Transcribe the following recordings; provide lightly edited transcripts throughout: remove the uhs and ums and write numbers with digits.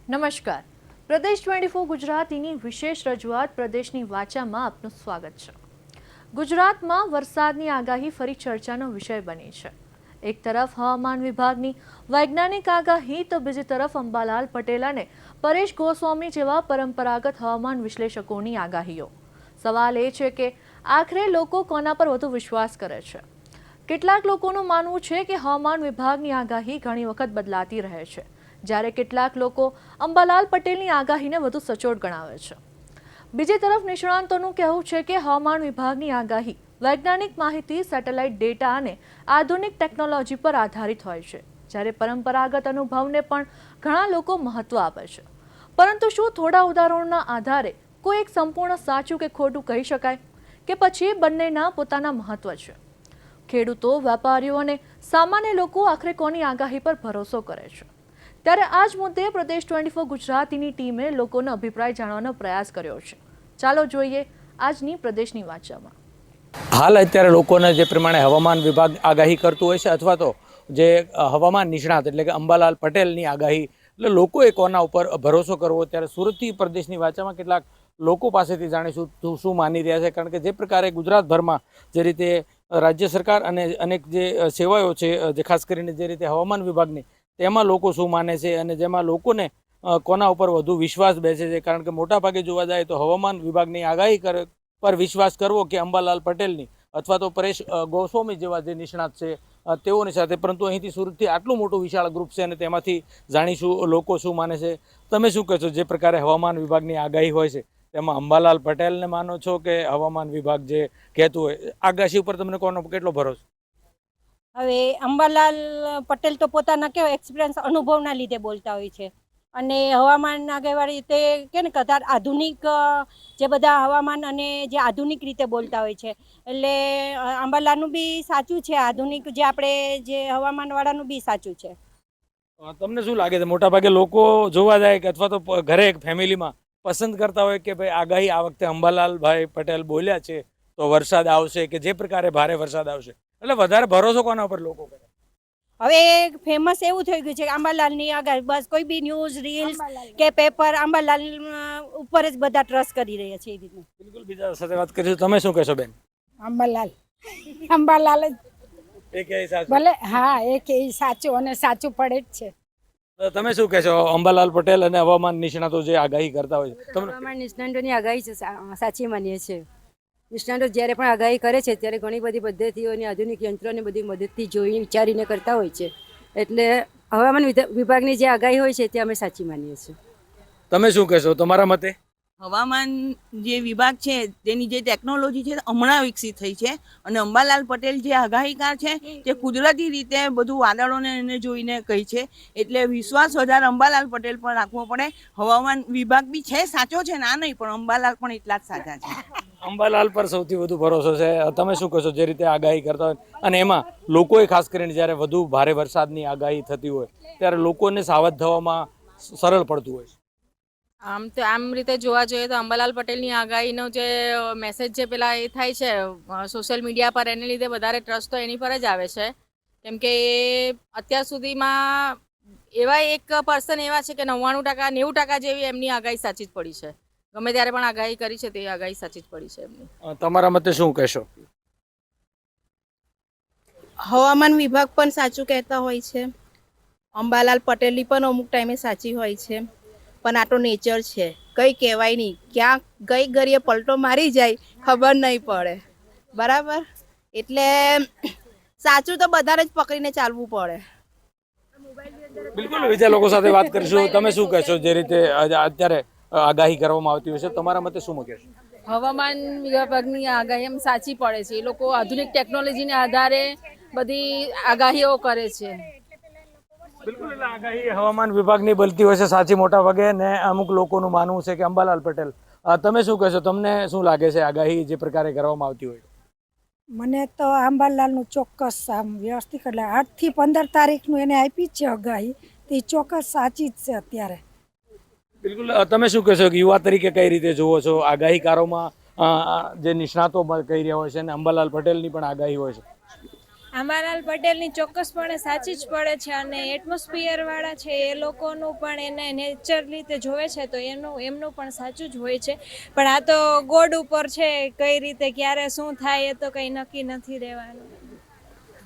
નમસ્કાર. પ્રદેશ 24 ગુજરાતીની વિશેષ રજૂઆત પ્રદેશની વાચામાં આપનું સ્વાગત છે. ગુજરાતમાં વરસાદની આગાહી ફરી ચર્ચાનો વિષય બની છે. એક તરફ હવામાન વિભાગની વૈજ્ઞાનિક આગાહી તો બીજી તરફ અંબાલાલ પટેલ અને પરેશ ગોસ્વામી જેવા પરંપરાગત હવામાન વિશ્લેષકોની આગાહીઓ. સવાલ એ છે કે આખરે લોકો કોના પર વધુ વિશ્વાસ કરે છે? કેટલાક લોકોનું માનવું છે કે હવામાન વિભાગની આગાહી ઘણી વખત બદલાતી રહે છે, જ્યારે કેટલાક લોકો અંબાલાલ પટેલની આગાહીને વધુ સચોટ ગણાવે છે. બીજી તરફ નિષ્ણાંતોનું કહેવું છે કે હવામાન વિભાગની આગાહી વૈજ્ઞાનિક માહિતી, સેટેલાઇટ ડેટા અને આધુનિક ટેકનોલોજી પર આધારિત હોય છે, જ્યારે પરંપરાગત અનુભવને પણ ઘણા લોકો મહત્વ આપે છે. પરંતુ શું થોડા ઉદાહરણોના આધારે કોઈ એક સંપૂર્ણ સાચું કે ખોટું કહી શકાય, કે પછી બંનેના પોતાના મહત્વ છે? ખેડૂતો, વેપારીઓ અને સામાન્ય લોકો આખરે કોની આગાહી પર ભરોસો કરે છે? ત્યારે આ જ મુદ્દે પ્રદેશ 24 ગુજરાતીની ટીમે લોકોનો અભિપ્રાય જાણવાનો પ્રયાસ કર્યો છે. ચાલો જોઈએ આજની પ્રદેશની વાચામાં. હાલ અત્યારે લોકોને જે પ્રમાણે હવામાન વિભાગ આગાહી કરતું હોય છે, અથવા તો જે હવામાન નિષ્ણાત એટલે કે અંબાલાલ પટેલની આગાહી, એટલે લોકોએ કોના ઉપર ભરોસો કરવો, ત્યારે સુરતથી પ્રદેશની વાચામાં કેટલાક લોકો પાસેથી જાણીશું શું માની રહ્યા છે. કારણ કે જે પ્રકારે ગુજરાતભરમાં જે રીતે રાજ્ય સરકાર અને અનેક જે સેવાઓ છે, જે ખાસ કરીને જે રીતે હવામાન વિભાગની, તેમાં લોકો શું માને છે અને જેમાં લોકોને કોના ઉપર વધુ વિશ્વાસ બેસે છે. કારણ કે મોટાભાગે જોવા જાય તો હવામાન વિભાગની આગાહી પર વિશ્વાસ કરવો કે અંબાલાલ પટેલની અથવા તો પરેશ ગોસ્વામી જેવા જે નિષ્ણાત છે તેઓની સાથે. પરંતુ અહીંથી સુરતથી આટલું મોટું વિશાળ ગ્રુપ છે અને તેમાંથી જાણીશું લોકો શું માને છે. તમે શું કહેશો? જે પ્રકારે હવામાન વિભાગની આગાહી હોય છે તેમાં અંબાલાલ પટેલને માનો છો કે હવામાન વિભાગ જે કહેતું હોય આગાહી ઉપર તમને કોનો કેટલો ભરોસો? હવે અંબાલાલ પટેલ તો પોતાના કેવો એક્સપિરિયન્સ અનુભવના લીધે બોલતા હોય છે, અને હવામાન આગેવાળી તે કે ને કદાચ આધુનિક જે બધા હવામાન અને જે આધુનિક રીતે બોલતા હોય છે, એટલે અંબાલાલનું બી સાચું છે, આધુનિક જે આપણે જે હવામાનવાળાનું બી સાચું છે. તમને શું લાગે છે? મોટાભાગે લોકો જોવા જાય કે અથવા તો ઘરે એક ફેમિલીમાં પસંદ કરતા હોય કે ભાઈ આગાહી આ વખતે અંબાલાલભાઈ પટેલ બોલ્યા છે તો વરસાદ આવશે, કે જે પ્રકારે ભારે વરસાદ આવશે, એટલે વધારે ભરોસો કોના ઉપર લોકો કરે? હવે ફેમસ એવું થઈ ગયું છે કે અંબાલાલની આગાહી, બસ કોઈ બી ન્યૂઝ, રીલ્સ કે પેપર અંબાલાલ ઉપર જ બધા ટ્રસ્ટ કરી રહ્યા છે. એ રીતનું. બિલકુલ. બીજા સાથે વાત કરીશું. તમે શું કહેશો બેન? અંબાલાલ જ એ કે સાચું? ભલે, હા, એ કે સાચું અને સાચું પડે જ છે. તમે શું કહેશો? અંબાલાલ પટેલ અને હવામાન નિષ્ણાતો જે આગાહી કરતા હોય છે, હવામાન નિષ્ણાતોની આગાહી સાચી માનીએ છીએ. નિષ્ણાતો જ્યારે પણ આગાહી કરે છે ત્યારે ઘણી બધી પદ્ધતિઓની આધુનિક યંત્રોની બધી મદદથી જોઈ વિચારીને કરતા હોય છે. એટલે હવામાન વિભાગની જે આગાહી હોય છે તે અમે સાચી માનીએ છીએ. તમે શું કહેશો? તમારા મતે? હવામાન જે વિભાગ છે તેની જે ટેકનોલોજી છે હમણાં વિકસિત થઈ છે, અને અંબાલાલ પટેલ જે આગાહીકાર છે તે કુદરતી રીતે બધું વાદળોને એને જોઈને કહી છે. એટલે વિશ્વાસ વધારે અંબાલાલ પટેલ પર રાખવો પડે. હવામાન વિભાગ બી છે સાચો છે, ના નહીં, પણ અંબાલાલ પણ એટલા જ સાચા છે. અંબાલાલ પર સૌથી વધુ ભરોસો છે. તમે શું કહેશો? જે રીતે આગાહી કરતા હોય, અને એમાં લોકોએ ખાસ કરીને જ્યારે વધુ ભારે વરસાદની આગાહી થતી હોય ત્યારે લોકોને સાવધ થવામાં સરળ પડતું હોય છે. આમ રીતે જોવા જોઈએ તો અંબાલાલ પટેલની આગાહીનો જે મેસેજ છે પેલા એ થાય છે સોશિયલ મીડિયા પર, એને લીધે વધારે ટ્રસ્ટ તો એની પર જ આવે છે. કેમ કે અત્યાર સુધીમાં એવા એક પર્સન એવા છે કે 99% 90% જેવી એમની આગાહી સાચી જ પડી છે. ગમે ત્યારે પણ આગાહી કરી છે તે આગાહી સાચી જ પડી છે એમની. તમારા મતે શું કહેશો? હવામાન વિભાગ પણ સાચું કહેતા હોય છે, અંબાલાલ પટેલની પણ અમુક ટાઈમે સાચી હોય છે, પણ આ તો નેચર છે, કંઈ કહેવાય નહીં, ક્યાં કઈ ઘડીએ પલટો મારી જાય ખબર નહીં પડે. બરાબર? એટલે સાચું તો બધાને જ પકડીને ચાલવું પડે. બિલકુલ. બીજા લોકો સાથે વાત કરીશું. તમે શું કહેશો? જે રીતે અત્યારે આગાહી કરવામાં આવતી હોય છે, તમારા મતે શું કહેશો? હવામાન વિભાગની આગાહી એમ સાચી પડે છે. એ લોકો આધુનિક ટેકનોલોજીના આધારે બધી આગાહીઓ કરે છે. બિલકુલ. એટલે આગાહી હવામાન વિભાગની બનતી હોય છે સાચી મોટા ભાગે, ને અમુક લોકોનું માનવું છે કે અંબાલાલ પટેલ. તમે શું કહેશો? તમને શું લાગે છે આગાહી જે પ્રકારે કરવામાં આવતી હોય? મને તો અંબાલાલનું ચોક્કસ આમ વ્યવસ્થિત, એટલે 8 થી 15 તારીખનું એને આપી જ છે આગાહી, તે ચોક્કસ સાચી જ છે અત્યારે. બિલકુલ. તમે શું કહેશો કે યુવા તરીકે કઈ રીતે જુઓ છો આગાહીકારોમાં જે નિષ્ણાતો કહી રહ્યા હોય છે અને અંબાલાલ પટેલની પણ આગાહી હોય છે? આંબાલાલ પટેલની ચોક્કસપણે સાચી જ પડે છે અને એટમોસ્ફિયર વાળા છે એ લોકોનું પણ એને નેચર રીતે જોવે છે તો એમનું પણ સાચું જ હોય છે, પણ આ તો ગોડ ઉપર છે, કઈ રીતે ક્યારે શું થાય એ તો કંઈ નક્કી નથી રહેવાનું.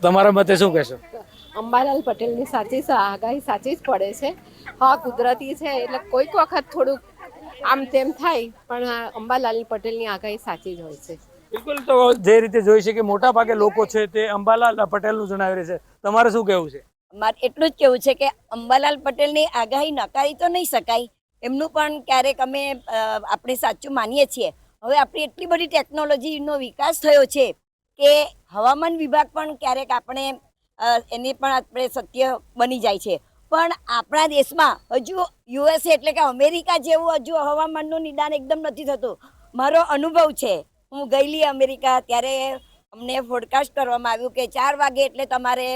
તમારા મતે શું કહેશો? અંબાલાલ પટેલની સાચી આગાહી સાચી જ પડે છે. હા, કુદરતી છે એટલે કોઈક વખત થોડુંક આમ તેમ થાય, પણ અંબાલાલ પટેલની આગાહી સાચી જ હોય છે. બિલકુલ, તો જે રીતે જોઈ છે કે મોટા ભાગે લોકો છે તે અંબાલાલ પટેલનું જણાવી રહ્યા છે. તમારે શું કહેવું છે? મારે એટલું જ કહેવું છે કે અંબાલાલ પટેલની આગાહી નકારી તો નહીં શકાય, એમનું પણ ક્યારેક અમે આપણે સાચું માનીએ છીએ. હવે આપણી એટલી બધી ટેકનોલોજીનો વિકાસ થયો છે કે હવામાન વિભાગ પણ ક્યારેક આપણે એને પણ આપણે સત્ય બની જાય છે, પણ આપણા દેશમાં હજુ યુએસએ એટલે કે અમેરિકા જેવું હજુ હવામાનનું નિદાન એકદમ નથી થતું. મારો અનુભવ છે, હું ગયેલી અમેરિકા ત્યારે અમને ફોડકાસ્ટ કરવામાં આવ્યું કે 4 વાગે એટલે તમારે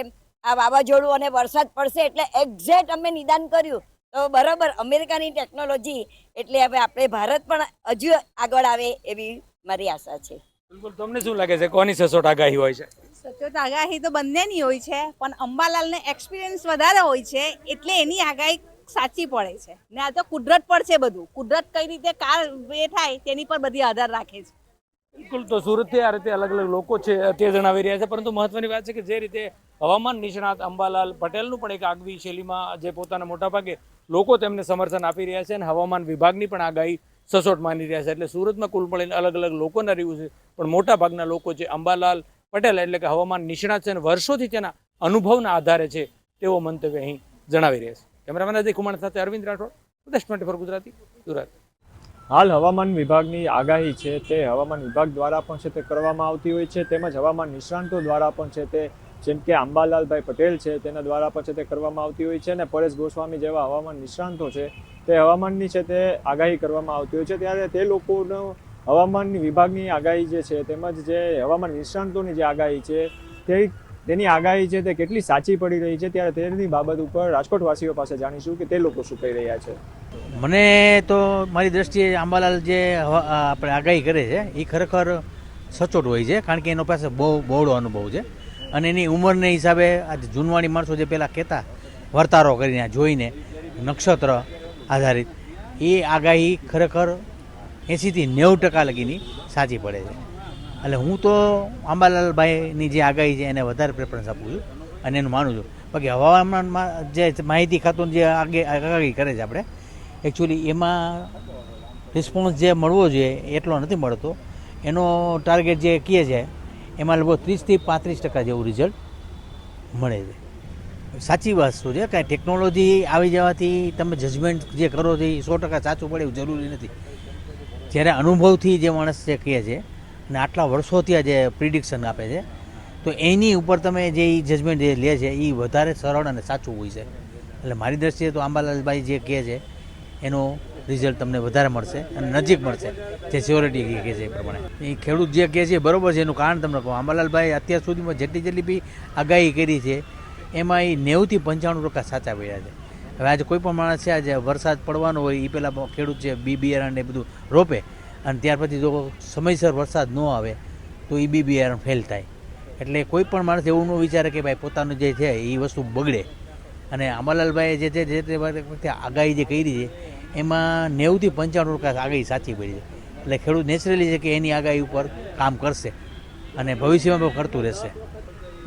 આ વાવાઝોડું અને વરસાદ પડશે, એટલે એક્ઝેક્ટ અમે નિદાન કર્યું. તો બરાબર અમેરિકાની ટેકનોલોજી એટલે હવે આપણે ભારત પણ હજુ આગળ આવે એવી મારી આશા છે. બિલકુલ, તમને શું લાગે છે કોની સચોટ આગાહી હોય છે? સચોટ આગાહી તો બંનેની હોય છે, પણ અંબાલાલને એક્સપિરિયન્સ વધારે હોય છે એટલે એની આગાહી સાચી પડે છે. ને આ તો કુદરત પર છે, બધું કુદરત કઈ રીતે એ થાય તેની પર બધી આધાર રાખે છે. બિલકુલ, તો સુરતથી આ રીતે અલગ અલગ લોકો છે તે જણાવી રહ્યા છે, પરંતુ મહત્વની વાત છે કે જે રીતે હવામાન નિષ્ણાત અંબાલાલ પટેલનું પણ એક આગવી શૈલીમાં જે પોતાના મોટાભાગે લોકો તેમને સમર્થન આપી રહ્યા છે અને હવામાન વિભાગની પણ આગાહી સચોટ માની રહ્યા છે. એટલે સુરતમાં કુલ મળીને અલગ અલગ લોકોના રિવ્યુ છે, પણ મોટા ભાગના લોકો જે અંબાલાલ પટેલ એટલે કે હવામાન નિષ્ણાત છે અને વર્ષોથી તેના અનુભવના આધારે છે તેવો મંતવ્ય અહીં જણાવી રહ્યા છે. કેમેરામેન અજય કુમાર સાથે અરવિંદ રાઠોડ, પ્રદેશ 24 ગુજરાતી, સુરત. હાલ હવામાન વિભાગની આગાહી છે તે હવામાન વિભાગ દ્વારા પણ છે તે કરવામાં આવતી હોય છે, તેમજ હવામાન નિષ્ણાંતો દ્વારા પણ છે તે જેમ કે અંબાલાલભાઈ પટેલ છે તેના દ્વારા પણ છે તે કરવામાં આવતી હોય છે અને પરેશ ગોસ્વામી જેવા હવામાન નિષ્ણાંતો છે તે હવામાનની છે તે આગાહી કરવામાં આવતી હોય છે. ત્યારે તે લોકોનો હવામાન વિભાગની આગાહી જે છે તેમજ જે હવામાન નિષ્ણાંતોની જે આગાહી છે તેની આગાહી છે તે કેટલી સાચી પડી રહી છે, ત્યારે તેની બાબત ઉપર રાજકોટવાસીઓ પાસે જાણીશું કે તે લોકો શું કહી રહ્યા છે. મને તો મારી દ્રષ્ટિએ અંબાલાલ જે આપણે આગાહી કરે છે એ ખરેખર સચોટ હોય છે, કારણ કે એનો પાસે બહુ બહોળો અનુભવ છે અને એની ઉંમરને હિસાબે આજે જૂનવાણી માણસો જે પહેલાં કહેતા વર્તારો કરીને જોઈને નક્ષત્ર આધારિત એ આગાહી ખરેખર 80થી 90% લગીની સાચી પડે છે. એટલે હું તો અંબાલાલભાઈની જે આગાહી છે એને વધારે પ્રેફરન્સ આપું છું અને એનું માનું છું. બાકી હવામાનમાં જે માહિતી ખાતું જે આગાહી કરે છે આપણે એકચ્યુઅલી એમાં રિસ્પોન્સ જે મળવો જોઈએ એટલો નથી મળતો. એનો ટાર્ગેટ જે કહે છે એમાં લગભગ 30થી 35% જેવું રિઝલ્ટ મળે છે. સાચી વસ્તુ છે કાંઈ ટેકનોલોજી આવી જવાથી તમે જજમેન્ટ જે કરો છો એ 100% સાચું પડે એવું જરૂરી નથી. જ્યારે અનુભવથી જે માણસ જે કહે છે અને આટલા વર્ષોથી જે પ્રિડિક્શન આપે છે તો એની ઉપર તમે જે જજમેન્ટ જે લે છે એ વધારે સરળ અને સાચું હોય છે. એટલે મારી દ્રષ્ટિએ તો અંબાલાલભાઈ જે કહે છે એનું રિઝલ્ટ તમને વધારે મળશે અને નજીક મળશે જે સ્યોરિટી કહે છે એ પ્રમાણે. એ ખેડૂત જે કહે છે બરાબર છે, એનું કારણ તમને કહું. અંબાલાલભાઈ અત્યાર સુધીમાં જેટલી બી આગાહી કરી છે એમાં એ 90થી 95% સાચા પડ્યા છે. હવે આજે કોઈ પણ માણસ છે આજે વરસાદ પડવાનો હોય એ પહેલાં ખેડૂત છે બિયારણ એ બધું રોપે અને ત્યાર પછી જો સમયસર વરસાદ ન આવે તો એ બિયારણ ફેલ થાય. એટલે કોઈ પણ માણસ એવું ન વિચારે કે ભાઈ પોતાનું જે છે એ વસ્તુ બગડે. અને અંબાલાલભાઈએ જે તે વખતે આગાહી જે કરી છે એમાં 90થી 95% આગાહી સાચી પડી છે. એટલે ખેડૂત નેચરલી છે કે એની આગાહી ઉપર કામ કરશે અને ભવિષ્યમાં પણ કરતું રહેશે.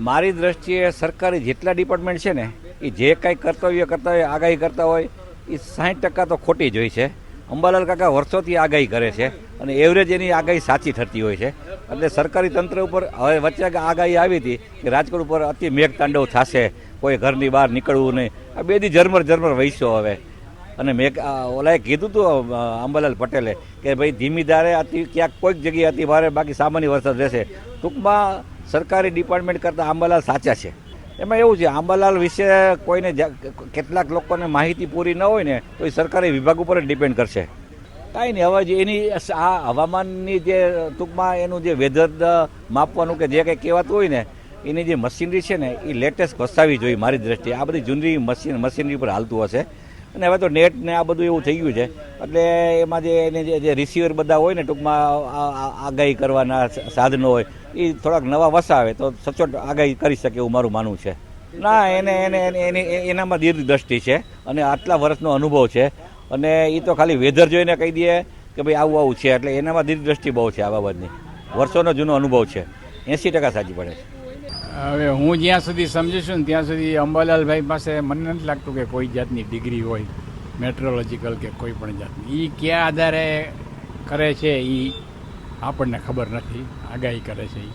મારી દ્રષ્ટિએ સરકારી જેટલા ડિપાર્ટમેન્ટ છે ને એ જે કાંઈ કર્તવ્ય કરતા હોય આગાહી કરતા હોય એ 60% તો ખોટી જ હોય છે. અંબાલાલ કાકા વર્ષોથી આગાહી કરે છે અને એવરેજ એની આગાહી સાચી થતી હોય છે. એટલે સરકારી તંત્ર ઉપર હવે વચ્ચે આગાહી આવી હતી કે રાજકોટ ઉપર અતિ મેઘતાંડવ થશે, કોઈ ઘરની બહાર નીકળવું નહીં. આ બે દી ઝરમર વહીશો હવે. અને ઓલાએ કીધું હતું અંબાલાલ પટેલે કે ભાઈ ધીમી ધારે અતિ ક્યાંક કોઈક જગ્યાએ અતિ ભારે બાકી સામાન્ય વરસાદ રહેશે. ટૂંકમાં સરકારી ડિપાર્ટમેન્ટ કરતાં અંબાલાલ સાચા છે. એમાં એવું છે અંબાલાલ વિશે કોઈને કેટલાક લોકોને માહિતી પૂરી ન હોય ને તો એ સરકારી વિભાગ ઉપર જ ડિપેન્ડ કરશે. કાંઈ નહીં, હવે જે એની આ હવામાનની જે ટૂંકમાં એનું જે વેધર માપવાનું કે જે કંઈ કહેવાતું હોય ને એની જે મશીનરી છે ને એ લેટેસ્ટ વસાવી જોઈએ મારી દ્રષ્ટિએ. આ બધી જૂની મશીનરી પર હાલતું હશે અને હવે તો નેટ ને આ બધું એવું થઈ ગયું છે એટલે એમાં જે એને જે રિસીવર બધા હોય ને ટૂંકમાં આગાહી કરવાના સાધનો હોય એ થોડાક નવા વસાવે તો સચોટ આગાહી કરી શકે એવું મારું માનવું છે. ના એને એને એને એનામાં દીર્ઘદ્રષ્ટિ છે અને આટલા વર્ષનો અનુભવ છે અને એ તો ખાલી વેધર જોઈને કહી દે કે ભાઈ આવું આવું છે એટલે એનામાં દીર્ઘદ્રષ્ટિ બહુ છે આ બાબતની. વર્ષોનો જૂનો અનુભવ છે, 80% સાચી પડે છે. હવે હું જ્યાં સુધી સમજુ છું ને ત્યાં સુધી અંબાલાલભાઈ પાસે મને નથી લાગતું કે કોઈ જાતની ડિગ્રી હોય મેટ્રોલોજીકલ કે કોઈ પણ જાતની. એ કયા આધારે કરે છે એ આપણને ખબર નથી. આગાહી કરે છે એ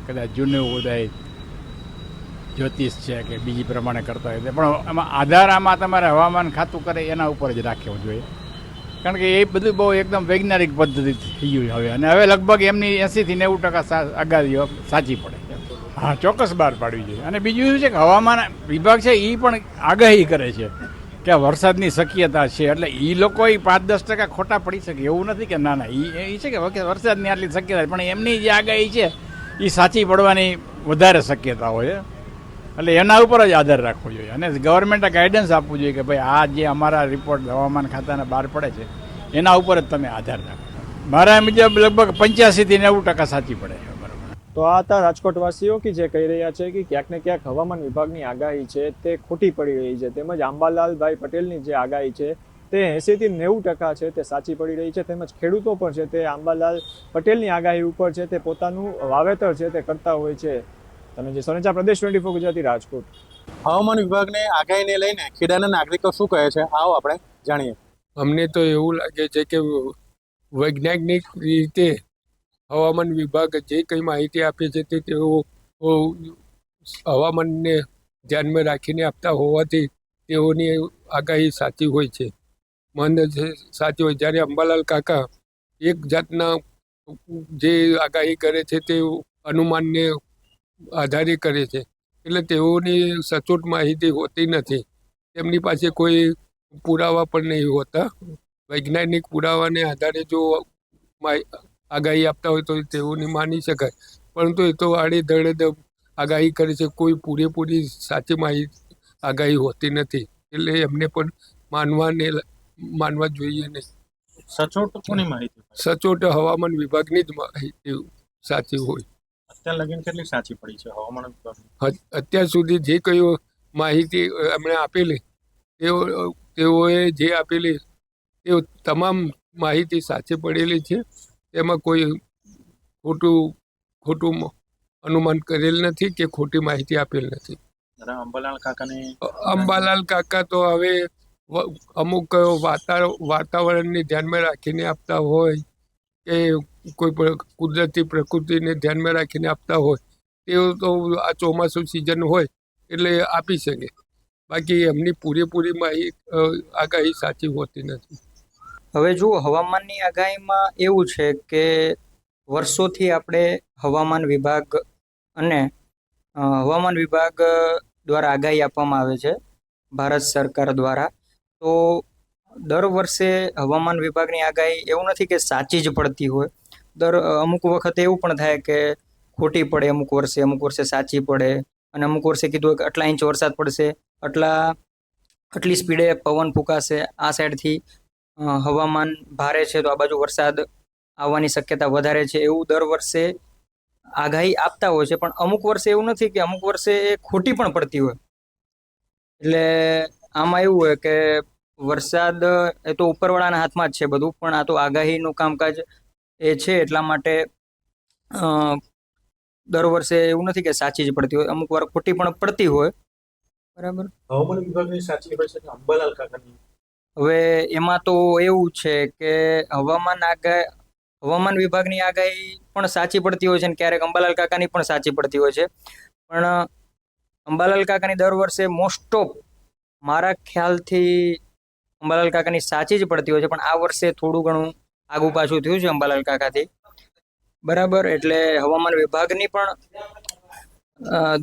કદાચ જૂનું બધા જ્યોતિષ છે કે બીજી પ્રમાણે કરતા હોય પણ આમાં આધાર આમાં તમારે હવામાન ખાતું કરે એના ઉપર જ રાખવો જોઈએ કારણ કે એ બધું બહુ એકદમ વૈજ્ઞાનિક પદ્ધતિ થઈ ગયું હવે અને હવે લગભગ એમની 80-90% આગાહીઓ સાચી પડે. હા, ચોક્કસ બહાર પાડવી જોઈએ. અને બીજું શું છે કે હવામાન વિભાગ છે એ પણ આગાહી કરે છે કે વરસાદની શક્યતા છે એટલે એ લોકો 5-10% ખોટા પડી શકે એવું નથી કે ના એ છે કે વરસાદની આટલી શક્યતા પણ એમની જે આગાહી છે એ સાચી પડવાની વધારે શક્યતા હોય એટલે એના ઉપર જ આધાર રાખવો જોઈએ અને ગવર્મેન્ટે ગાઈડન્સ આપવું જોઈએ કે ભાઈ આ જે અમારા રિપોર્ટ હવામાન ખાતાને બહાર પડે છે એના ઉપર જ તમે આધાર રાખો. મારા મુજબ લગભગ 85-90% સાચી પડે છે. તો આ હતા રાજકોટવાસીઓ કે જે કહી રહ્યા છે કે ક્યાંક ને ક્યાંક હવામાન વિભાગની આગાહી છે તે ખોટી પડી રહી છે તેમજ આંબાલાલભાઈ પટેલની જે આગાહી છે તે 80-90% છે તે સાચી પડી રહી છે તેમજ ખેડૂતો પણ છે તે આંબાલાલ પટેલની આગાહી ઉપર છે તે પોતાનું વાવેતર છે તે કરતા હોય છે. તમે જે સોનેચા પ્રદેશ 24 ગુજરાતી રાજકોટ. હવામાન વિભાગને આગાહીને લઈને ખેડાના નાગરિકો શું કહે છે આવો આપણે જાણીએ. અમને તો એવું લાગે છે કે વૈજ્ઞાનિક રીતે હવામાન વિભાગ જે કંઈ માહિતી આપે છે તે તેઓ હવામાનને ધ્યાનમાં રાખીને આપતા હોવાથી તેઓની આગાહી સાચી હોય છે. મન સાચી હોય જ્યારે અંબાલાલ કાકા એક જાતના જે આગાહી કરે છે તે અનુમાનને આધારે કરે છે એટલે તેઓની સચોટ માહિતી હોતી નથી. તેમની પાસે કોઈ પુરાવા પણ નહીં હોતા. વૈજ્ઞાનિક પુરાવાને આધારે જો આગાહી આપતા હોય તો તેઓની માની શકાય પરંતુ એ તો આડેધડ આગાહી કરે છે. કોઈ પૂરેપૂરી સાચી માહિતી આગાહી હોતી નથી એટલે એમને પણ માનવા જોઈએ નહીં. સચોટ કોની માહિતી? સચોટ હવામાન વિભાગની જ માહિતી સાચી હોય. અત્યાર લગીન કેટલી સાચી પડી છે હવામાન વિભાગ? અત્યાર સુધી જે કઈ માહિતી એમણે આપેલી તેઓએ જે આપેલી એ તમામ માહિતી સાચી પડેલી છે. એમાં કોઈ ખોટું અનુમાન કરેલ નથી કે ખોટી માહિતી આપેલ નથી. અંબાલાલ કાકા તો હવે અમુક વાતાવરણને ધ્યાનમાં રાખીને આપતા હોય કે કોઈ પણ કુદરતી પ્રકૃતિને ધ્યાનમાં રાખીને આપતા હોય તેઓ તો આ ચોમાસું સિઝન હોય એટલે આપી શકે. બાકી એમની પૂરેપૂરી આગાહી સાચી હોતી નથી. હવે જુઓ, હવામાનની આગાહીમાં એવું છે કે વર્ષોથી આપણે હવામાન વિભાગ અને હવામાન વિભાગ દ્વારા આગાહી આપવામાં આવે છે ભારત સરકાર દ્વારા. તો દર વર્ષે હવામાન વિભાગની આગાહી એવું નથી કે સાચી જ પડતી હોય. અમુક વખતે એવું પણ થાય કે ખોટી પડે, અમુક વર્ષે સાચી પડે અને અમુક વર્ષે કીધું કે આટલા ઇંચ વરસાદ પડશે, આટલી સ્પીડે પવન ફૂંકાશે, આ સાઈડથી હવામાન ભારે છે તો આ બાજુ વરસાદ આવવાની શક્યતા વધારે છે, એવું દર વર્ષે આગાહી આપતા હોય છે. પણ અમુક વર્ષે એવું નથી કે અમુક વર્ષે એ ખોટી પણ પડતી હોય. એટલે આમાં એવું હોય કે વરસાદ એ તો ઉપરવાળાના હાથમાં જ છે બધું, પણ આ તો આગાહીનું કામકાજ એ છે એટલા માટે દર વર્ષે એવું નથી કે સાચી જ પડતી હોય, અમુક વાર ખોટી પણ પડતી હોય. બરાબર. હવામાન વિભાગની સાચી હોય છે કે અંબાલાલ કાકાની? હવે એમાં તો એવું છે કે હવામાન વિભાગની આગાહી પણ સાચી પડતી હોય છે અને ક્યારેક અંબાલાલ કાકાની પણ સાચી પડતી હોય છે. પણ અંબાલાલ કાકાની દર વર્ષે મોસ્ટ ઓફ મારા ખ્યાલથી અંબાલાલ કાકાની સાચી જ પડતી હોય છે. પણ આ વર્ષે થોડું ઘણું આગુ પાછું થયું છે અંબાલાલ કાકાથી. બરાબર. એટલે હવામાન વિભાગની પણ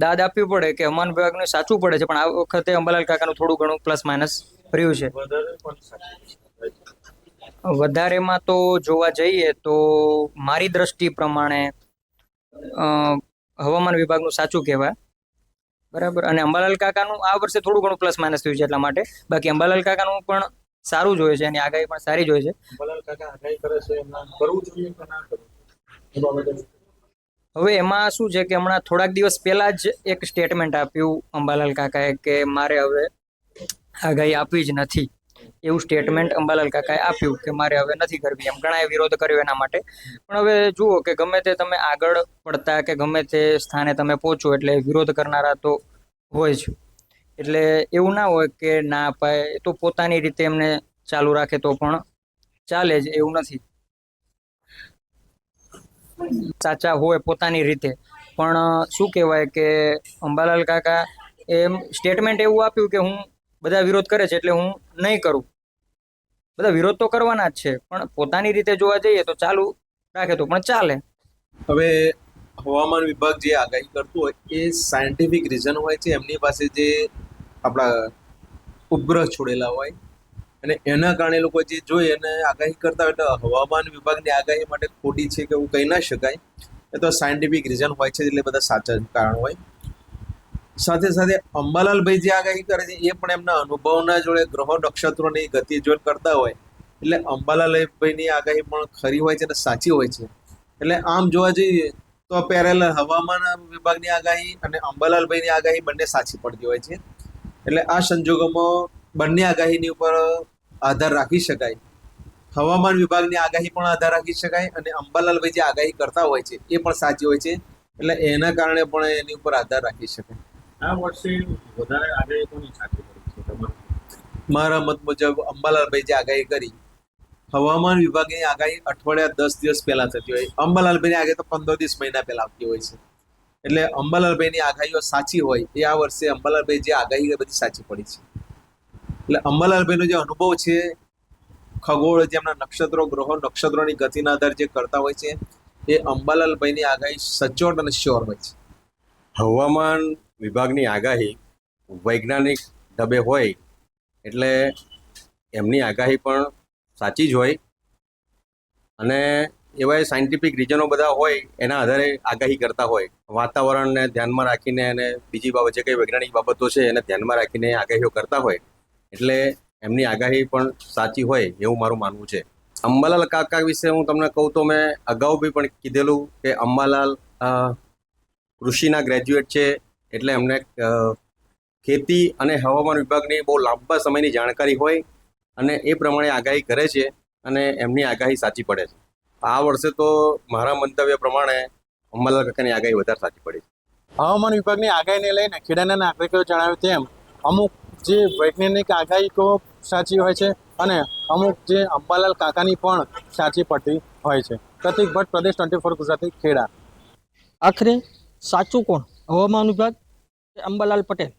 દાદ આપવી પડે કે હવામાન વિભાગનું સાચું પડે છે, પણ આ વખતે અંબાલાલ કાકાનું થોડું ઘણું પ્લસ માઇનસ રહ્યું છે. વધારેમાં તો જોવા જઈએ તો મારી દ્રષ્ટિ પ્રમાણે હવામાન વિભાગનું સાચું કહેવાય. બરાબર. અને અંબાલાલ કાકાનું આ વર્ષે થોડું ઘણું પ્લસ માઇનસ થયું છે એટલા માટે. બાકી અંબાલાલ કાકાનું પણ સારું જ હોય છે, એની આગાહી પણ સારી જ હોય છે. અંબાલાલ કાકા આગાહી કરે છે એમના કરવું જોઈએ કે ના કરવું એ બાબતે હવે એમાં શું છે કે હમણાં થોડાક દિવસ પહેલા જ એક સ્ટેટમેન્ટ આપ્યું અંબાલાલ કાકાએ કે મારે હવે આગાહી આપવી જ નથી, એવું સ્ટેટમેન્ટ અંબાલાલ કાકાએ આપ્યું કે મારે હવે નથી કરવી. એમ ઘણાએ વિરોધ કર્યો એના માટે. પણ હવે જુઓ કે ગમે તે તમે આગળ પડતા કે ગમે તે સ્થાને તમે પહોંચો એટલે વિરોધ કરનારા તો હોય જ. એટલે એવું ના હોય કે ના અપાય, એ તો પોતાની રીતે એમને ચાલુ રાખે તો પણ ચાલે જ, એવું નથી. સાચા હોય પોતાની રીતે, પણ શું કહેવાય કે અંબાલાલ કાકા એમ સ્ટેટમેન્ટ એવું આપ્યું કે હું બધા વિરોધ કરે છે એટલે હું નહીં કરું. બધા વિરોધ તો કરવાના જ છે, પણ પોતાની રીતે જોવા જઈએ તો ચાલુ રાખે તો પણ ચાલે. હવે હવામાન વિભાગ જે આગાહી કરતું હોય એ સાયન્ટિફિક રીઝન હોય છે. એમની પાસે જે આપણા ઉપગ્રહ છોડેલા હોય અને એના કારણે લોકો જે જોઈ અને આગાહી કરતા હોય, એટલે હવામાન વિભાગની આગાહી માટે ખોટી છે કે એવું કહી ના શકાય. એ તો સાયન્ટિફિક રીઝન હોય છે, એટલે બધા સાચા કારણ હોય. સાથે સાથે અંબાલાલભાઈ જે આગાહી કરે છે એ પણ એમના અનુભવના જોડે ગ્રહો નક્ષત્રોની ગતિ જોઈને કરતા હોય, એટલે અંબાલાલભાઈની આગાહી પણ ખરી હોય છે અને સાચી હોય છે. એટલે આમ જોવા જઈએ તો પેરેલલ હવામાન વિભાગની આગાહી અને અંબાલાલભાઈની આગાહી બંને સાચી પડતી હોય છે. એટલે આ સંજોગોમાં બંને આગાહીની ઉપર આધાર રાખી શકાય. હવામાન વિભાગની આગાહી પણ આધાર રાખી શકાય અને અંબાલાલભાઈ જે આગાહી કરતા હોય છે એ પણ સાચી હોય છે. એટલે એના કારણે પણ એની ઉપર આધાર રાખી શકાય. આ વર્ષે વધારે આગાહી કોની સાચી પડી છે તમારા? મારા મત મુજબ અંબાલાલભાઈ જે આગાહી કરી, હવામાન વિભાગની આગાહી અઠવાડિયા 10 દિવસ પહેલા થતી હોય, અંબાલાલભાઈની આગાહી તો 15 દિવસ મહિના પહેલા આવતી હોય છે. એટલે અંબાલાલભાઈની આગાહીઓ સાચી હોય એ આ વર્ષે અંબાલાલભાઈ જે આગાહી બધી સાચી પડી છે. એટલે અંબાલાલભાઈનો જે અનુભવ છે, ખગોળ જેમના નક્ષત્રો ગ્રહો નક્ષત્રોની ગતિના આધારે જે કરતા હોય છે, એ અંબાલાલભાઈની આગાહી સચોટ અને શ્યોર હોય છે. હવામાન વિભાગની આગાહી વૈજ્ઞાનિક ઢબે હોય એટલે એમની આગાહી પણ સાચી જ હોય અને એવા સાયન્ટિફિક રીઝનો બધા હોય એના આધારે આગાહી કરતા હોય. વાતાવરણને ધ્યાનમાં રાખીને અને બીજી બાબત જે કંઈ વૈજ્ઞાનિક બાબતો છે એને ધ્યાનમાં રાખીને આગાહીઓ કરતા હોય, એટલે એમની આગાહી પણ સાચી હોય એવું મારું માનવું છે. અંબાલાલ કાકા વિશે હું તમને કહું તો મેં અગાઉ બી પણ કીધેલું કે અંબાલાલ કૃષિના ગ્રેજ્યુએટ છે, એટલે એમને ખેતી અને હવામાન વિભાગની બહુ લાંબા સમયની જાણકારી હોય અને એ પ્રમાણે આગાહી કરે છે અને એમની આગાહી સાચી પડે છે. આ વર્ષે તો મારા મંતવ્ય પ્રમાણે અંબાલાલ કાકાની આગાહી વધારે સાચી પડી છે. હવામાન વિભાગની આગાહીને લઈને ખેડાના નાગરિકોએ જણાવ્યું તેમ અમુક જે વૈજ્ઞાનિક આગાહીઓ સાચી હોય છે અને અમુક જે અંબાલાલ કાકાની પણ સાચી પડતી હોય છે. પ્રતિક ભટ્ટ, પ્રદેશ 24 ગુજરાતી, ખેડા. આખરે સાચું કોણ, હવામાન વિભાગ કે અંબાલાલ પટેલ?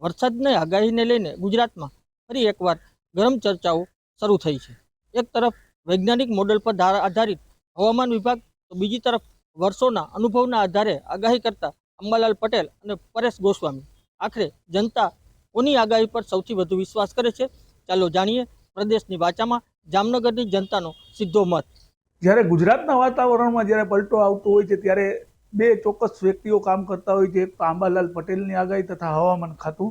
વરસાદની આગાહીને લઈને ગુજરાતમાં ફરી એકવાર ગરમ ચર્ચાઓ શરૂ થઈ છે. એક તરફ વૈજ્ઞાનિક મોડેલ પર આધારિત હવામાન વિભાગ, તો બીજી તરફ વર્ષોના અનુભવના આધારે આગાહી કરતા અંબાલાલ પટેલ અને પરેશ ગોસ્વામી. આખરે જનતા કોની આગાહી પર સૌથી વધુ વિશ્વાસ કરે છે? ચાલો જાણીએ પ્રદેશની વાચામાં જામનગરની જનતાનો સીધો મત. જ્યારે ગુજરાતના વાતાવરણમાં જ્યારે પલટો આવતો હોય છે ત્યારે બે ચોક્કસ વ્યક્તિઓ કામ કરતા હોય છે. એક તો આંબાલાલ પટેલની આગાહી તથા હવામાન ખાતું.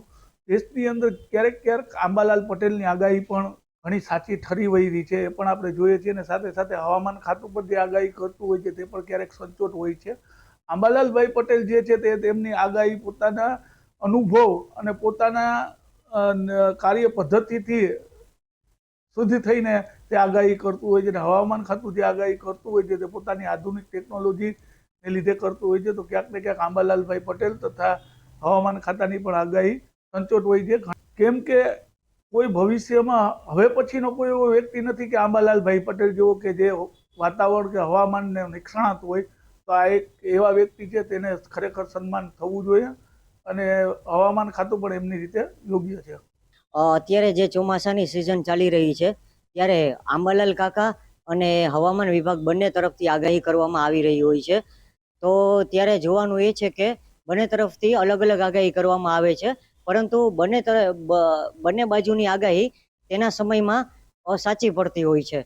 દેશની અંદર ક્યારેક ક્યારેક આંબાલાલ પટેલની આગાહી પણ ઘણી સાચી ઠરી વહી રહી છે, એ પણ આપણે જોઈએ છીએ. અને સાથે સાથે હવામાન ખાતું પર જે આગાહી કરતું હોય છે તે પણ ક્યારેક સચોટ હોય છે. આંબાલાલભાઈ પટેલ જે છે તે તેમની આગાહી પોતાના અનુભવ અને પોતાના કાર્ય પદ્ધતિથી શુદ્ધ થઈને તે આગાહી કરતું હોય છે. અને હવામાન ખાતું જે આગાહી કરતું હોય છે તે પોતાની આધુનિક ટેકનોલોજીને લીધે કરતું હોય છે. તો ક્યાંક ને ક્યાંક આંબાલાલભાઈ પટેલ તથા હવામાન ખાતાની પણ આગાહી સચોટ હોય છે. કેમ કે કોઈ ભવિષ્યમાં હવે પછીનો કોઈ એવો વ્યક્તિ નથી કે આંબાલાલભાઈ પટેલ જેવો કે જે વાતાવરણ કે હવામાનને નિષ્ણાત હોય. તો આ એક એવા વ્યક્તિ છે, તેને ખરેખર સન્માન થવું જોઈએ અને હવામાન ખાતું પણ એમની રીતે યોગ્ય છે. અત્યારે જે ચોમાસાની સિઝન ચાલી રહી છે ત્યારે આંબાલાલ કાકા અને હવામાન વિભાગ બંને તરફથી આગાહી કરવામાં આવી રહી હોય છે. તો ત્યારે જોવાનું એ છે કે બંને તરફથી અલગ અલગ આગાહી કરવામાં આવે છે, પરંતુ બંને બાજુની આગાહી તેના સમયમાં સાચી પડતી હોય છે.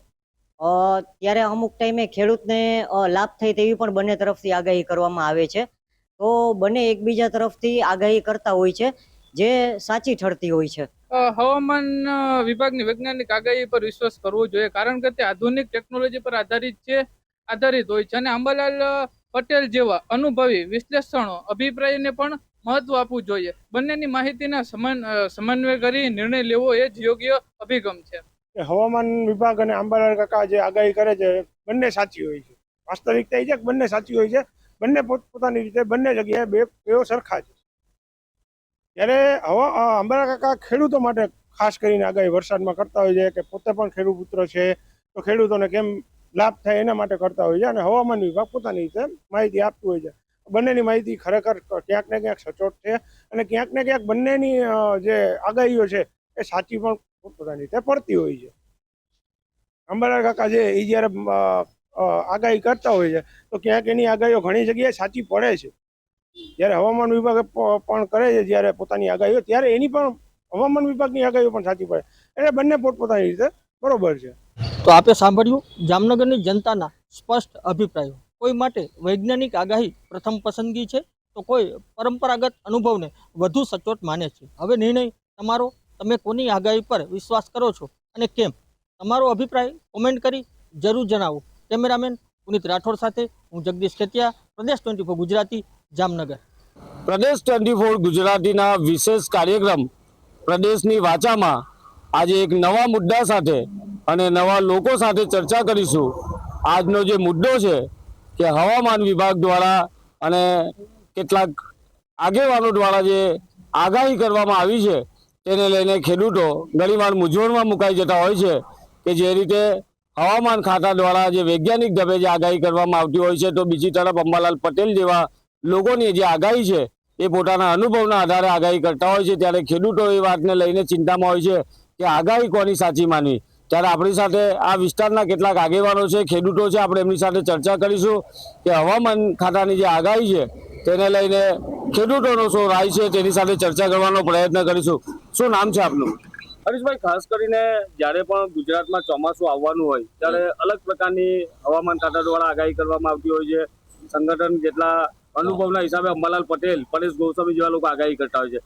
ત્યારે અમુક ટાઈમે ખેડૂતને લાભ થાય તેવી પણ બંને તરફથી આગાહી કરવામાં આવે છે. તો બંને એકબીજા તરફથી આગાહી કરતા હોય છે જે સાચી ઠરતી હોય છે. હવામાન વિભાગની વૈજ્ઞાનિક આગાહી પર વિશ્વાસ કરવો જોઈએ, કારણ કે તે આધુનિક ટેકનોલોજી પર આધારિત હોય છે અને અંબાલાલ પટેલ જેવા અનુભવી વિશ્લેષણો અભિપ્રાયને પણ મહત્વ આપવું જોઈએ. બંનેની માહિતીના સમન્વય કરી નિર્ણય લેવો એ જ યોગ્ય અભિગમ છે. હવામાન વિભાગ અને અંબાલાલ કાકા જે આગાહી કરે છે બંને સાચી હોય છે. વાસ્તવિકતા એ છે કે બંને સાચી હોય છે. બંને પોતપોતાની રીતે બંને જગ્યાએ બેઓ સરખા છે. ત્યારે અંબાલાલ કાકા ખેડૂતો માટે ખાસ કરીને આગાહી વરસાદમાં કરતા હોય છે કે પોતે પણ ખેડૂત પુત્ર છે તો ખેડૂતોને કેમ લાભ થાય એના માટે કરતા હોય છે, અને હવામાન વિભાગ પોતાની રીતે માહિતી આપતું હોય છે. બંનેની માહિતી ખરેખર ક્યાંક ને ક્યાંક સચોટ છે અને ક્યાંક ને ક્યાંક બંનેની જે આગાહીઓ છે એ સાચી પણ પોતાની રીતે પડતી હોય છે. અંબાલાલ કાકા છે એ જ્યારે આગાહી કરતા હોય છે તો ક્યાંક એની આગાહીઓ ઘણી જગ્યાએ સાચી પડે છે. જ્યારે હવામાન વિભાગ પણ કરે છે જ્યારે પોતાની આગાહીઓ, ત્યારે એની પણ હવામાન વિભાગની આગાહીઓ પણ સાચી પડે. એટલે બંને પોતપોતાની રીતે બરોબર છે. તો આપે સાંભળ્યું જામનગરની જનતાના સ્પષ્ટ અભિપ્રાયો. કોઈ માટે વૈજ્ઞાનિક આગાહી પ્રથમ પસંદગી છે તો કોઈ પરંપરાગત અનુભવને વધુ સચોટ માને છે. હવે નિર્ણય તમારો. તમે કોની આગાહી પર વિશ્વાસ કરો છો અને કેમ? તમારો અભિપ્રાય કોમેન્ટ કરી જરૂર જણાવો. કેમેરામેન પુનિત રાઠોડ સાથે હું જગદીશ ખેતિયા, પ્રદેશ 24 ગુજરાતી, જામનગર. પ્રદેશ 24 ગુજરાતીના વિશેષ કાર્યક્રમ પ્રદેશની વાચામાં આજે એક નવા મુદ્દા સાથે અને નવા લોકો સાથે ચર્ચા કરીશું. આજનો જે મુદ્દો છે કે હવામાન વિભાગ દ્વારા અને કેટલાક આગેવાનો દ્વારા જે આગાહી કરવામાં આવી છે તેને લઈને ખેડૂતો ઘણીવાર મૂંઝવણમાં મુકાઈ જતા હોય છે કે જે રીતે હવામાન ખાતા દ્વારા જે વૈજ્ઞાનિક ઢબે જે આગાહી કરવામાં આવતી હોય છે, તો બીજી તરફ અંબાલાલ પટેલ જેવા લોકોની જે આગાહી છે એ પોતાના અનુભવના આધારે આગાહી કરતા હોય છે. ત્યારે ખેડૂતો એ વાતને લઈને ચિંતામાં હોય છે કે આગાહી કોની સાચી માનવી. ત્યારે આપણી સાથે આ વિસ્તારના કેટલાક આગેવાનો છે, ખેડૂતો છે, આપણે એમની સાથે ચર્ચા કરીશું કે હવામાન ખાતાની જે આગાહી છે તેને લઈને ખેડૂતોનો શું રાય છે તેની સાથે ચર્ચા કરવાનો પ્રયત્ન કરીશું. શું નામ છે આપનું? હરીશભાઈ, ખાસ કરીને જ્યારે પણ ગુજરાતમાં ચોમાસું આવવાનું હોય ત્યારે અલગ પ્રકારની હવામાન ખાતા દ્વારા આગાહી કરવામાં આવતી હોય છે. સંગઠન જેટલા અનુભવના હિસાબે અંબાલાલ પટેલ, પરેશ ગોસ્વામી જેવા લોકો આગાહી કરતા હોય છે.